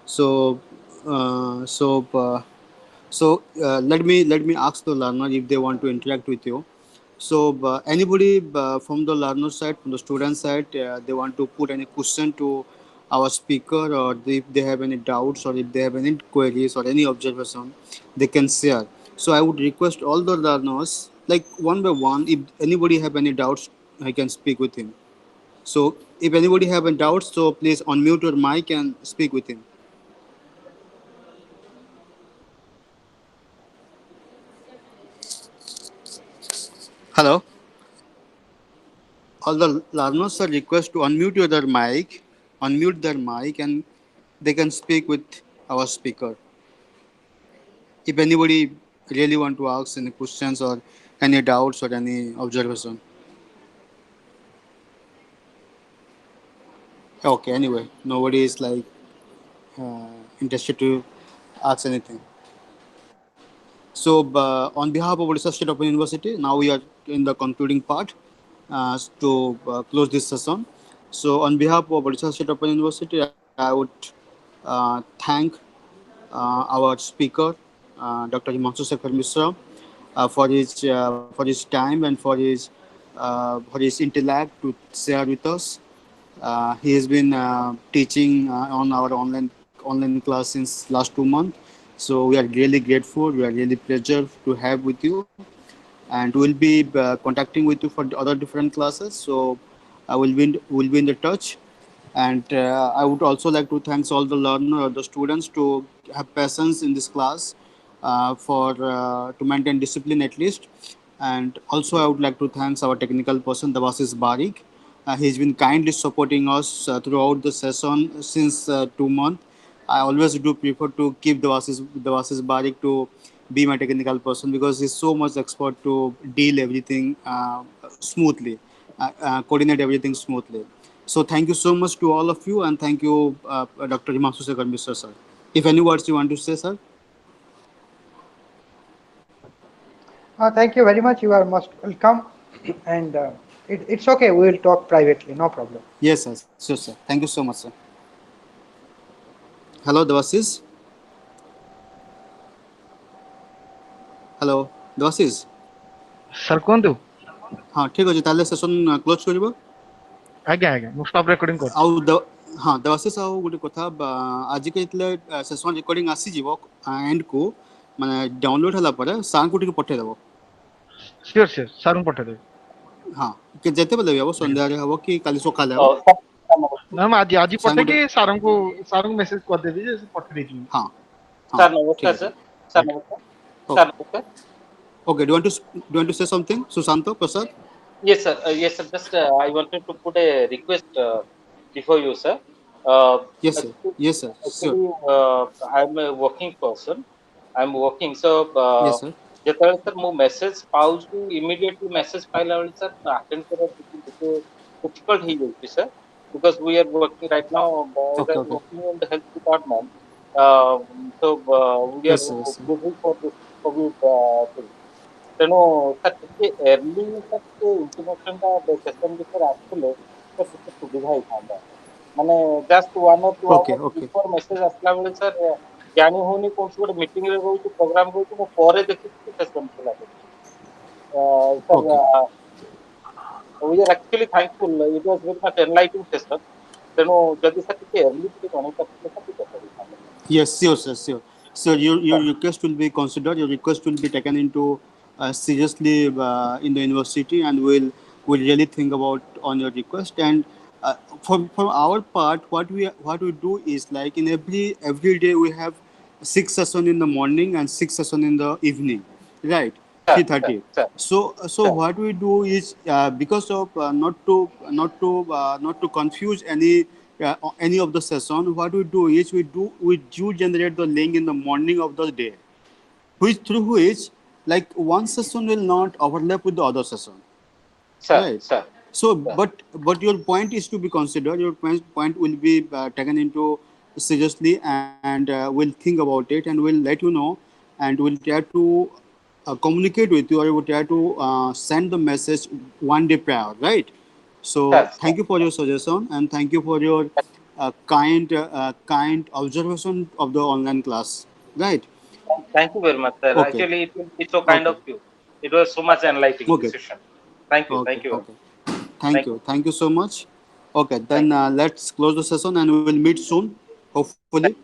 So, uh, so, uh, let me ask the learner if they want to interact with you. So, anybody from the learner side, from the student side, they want to put any question to our speaker, or if they have any doubts, or if they have any queries or any observation, they can share. So, I would request all the learners, like one by one, if anybody have any doubts, I can speak with him. So, if anybody have any doubts, so please unmute your mic and speak with him. Hello. All the learners are request to unmute their mic, and they can speak with our speaker. If anybody really want to ask any questions or any doubts or any observation. Okay, anyway, nobody is like interested to ask anything. So, on behalf of Odisha State Open University, now we are in the concluding part to close this session. So, on behalf of Odisha State Open University, I would thank our speaker, Dr. Himanshu Shekhar Mishra, for his time and for his intellect to share with us. He has been teaching on our online class since last 2 months, So we are really grateful. We are really pleasure to have with you, and we'll be contacting with you for the other different classes. So I will be in the touch, and I would also like to thank all the learner or the students to have patience in this class for to maintain discipline at least. And also I would like to thank our technical person Devasis Barik. He's been kindly supporting us throughout the session since 2 months. I always do prefer to keep Devasis Barik to be my technical person because he's so much expert to deal everything smoothly, coordinate everything smoothly. So thank you so much to all of you, and thank you, Dr. Himanshu Sekhar Mishra, sir. If any words you want to say, sir? Thank you very much. You are most welcome. And it's okay. We will talk privately. No problem. Yes, sir. Sure, sir. Thank you so much, sir. Hello, Devasis. Hello, Devasis. Sir କୁହନ୍ତୁ। ହଁ ଠିକ୍ ଅଛି ତାହେଲେ session close କରିବ। ଆଜ୍ଞା ଆଜ୍ଞା ମୁଁ stop recording କରୁଛି। ଆଉ ହଁ ଦେବାଶିଷ ଆଉ ଗୋଟେ କଥା ଆଜିକା ଯେତେବେଳେ ସେସନ୍ ରେକର୍ଡିଂ ଆସିଯିବ ଏଣ୍ଡକୁ ମାନେ ଡାଉନଲୋଡ୍ ହେଲା ପରେ ସାର୍ଙ୍କୁ ଟିକେ ପଠେଇଦେବ। ସିଓର ସିଓର ସାର୍ଙ୍କୁ ପଠେଇଦେବି। ହଁ ଯେତେବେଳେ ବି ହେବ ସନ୍ଧ୍ୟାରେ ହେବ କି କାଲି ସକାଳେ ହେବ। ନା ମୁଁ ଆଜି ସାର୍ଙ୍କୁ ପଠେଇକି ସାର୍ଙ୍କୁ ମେସେଜ କରିଦେବି ଯେ ସେ ପଠେଇ ଦେଇଯିବି। ହଁ ହଁ Sir, ଠିକ୍ namaskar, ଅଛି। sir. Sir, namaskar. Okay Sir, namaskar. Okay do want to say something Sushant Prasad? Yes, sir. Yes, sir. Just I wanted to put a request before you, sir. Uh, Yes sir actually, Yes sir sure actually I'm a working person. I'm working. So, Yes sir ଯେତେବେଳେ sir ମୁଁ message ପାଉଛି immediately message ପାଇଲା ବେଳେ sir attend କରିବା ଟିକେ difficult ହେଇଯାଉଛି sir, because we are working right now. As okay I'm okay working in the health department, uh, so we are Yes sir Yes sir busy for this COVID thing. ତେଣୁ sir ଟିକେ early sir ଟିକେ intimation ଟା session ଭିତରେ ଆସିଥିଲେ sir ଟିକେ ସୁବିଧା ହେଇଥାନ୍ତା। ମାନେ just 1 or 2 okay hours okay before message ଆସିଲା ବେଳେ ସାର୍ ଜାଣି ହଉନି କୌଣସି ଗୋଟେ ମିଟିଂ ରେ ରହୁଛି, ପ୍ରୋଗ୍ରାମ ରହୁଛି, ମୁଁ ପରେ ଦେଖିକି ସେସନ ଥିଲା sir. Okay we are actually thankful. It was very much enlightening session. ତେଣୁ ଯଦି ସାର୍ ଟିକେ early ଟିକେ ଜଣେଇ ପାରିଥିଲେ ସାର୍ ଟିକେ better ହେଇଥାନ୍ତା। Yes, sure, sir, sure. So your request will be considered. Your request will be taken into seriously in the university, and will really think about on your request. And from our part, what we do is like in every day we have 6 session in the morning and 6 session in the evening, right? Sir, three sir, thirty. sir, So sir. what we do is because of not to confuse any of the session. What we do is we do generate the link in the morning of the day, which through which like one session will not overlap with the other session, Sir, right? sir, So sir. but your point is to be considered. Your point will be taken into seriously, and we'll think about it, and we'll let you know, and we'll try to communicate with you, or we'll try to send the message one day prior, right? So Sir, sir. thank you for your suggestion, and thank you for your kind observation of the online class, right? Thank you very much, sir. Okay, Actually, it's so kind okay, of you. It was so much enlightening okay, session. Thank you. okay, Thank you. okay. Thank you. Thank you so much. Okay, Thank then you. let's close the session, and we will meet soon, hopefully.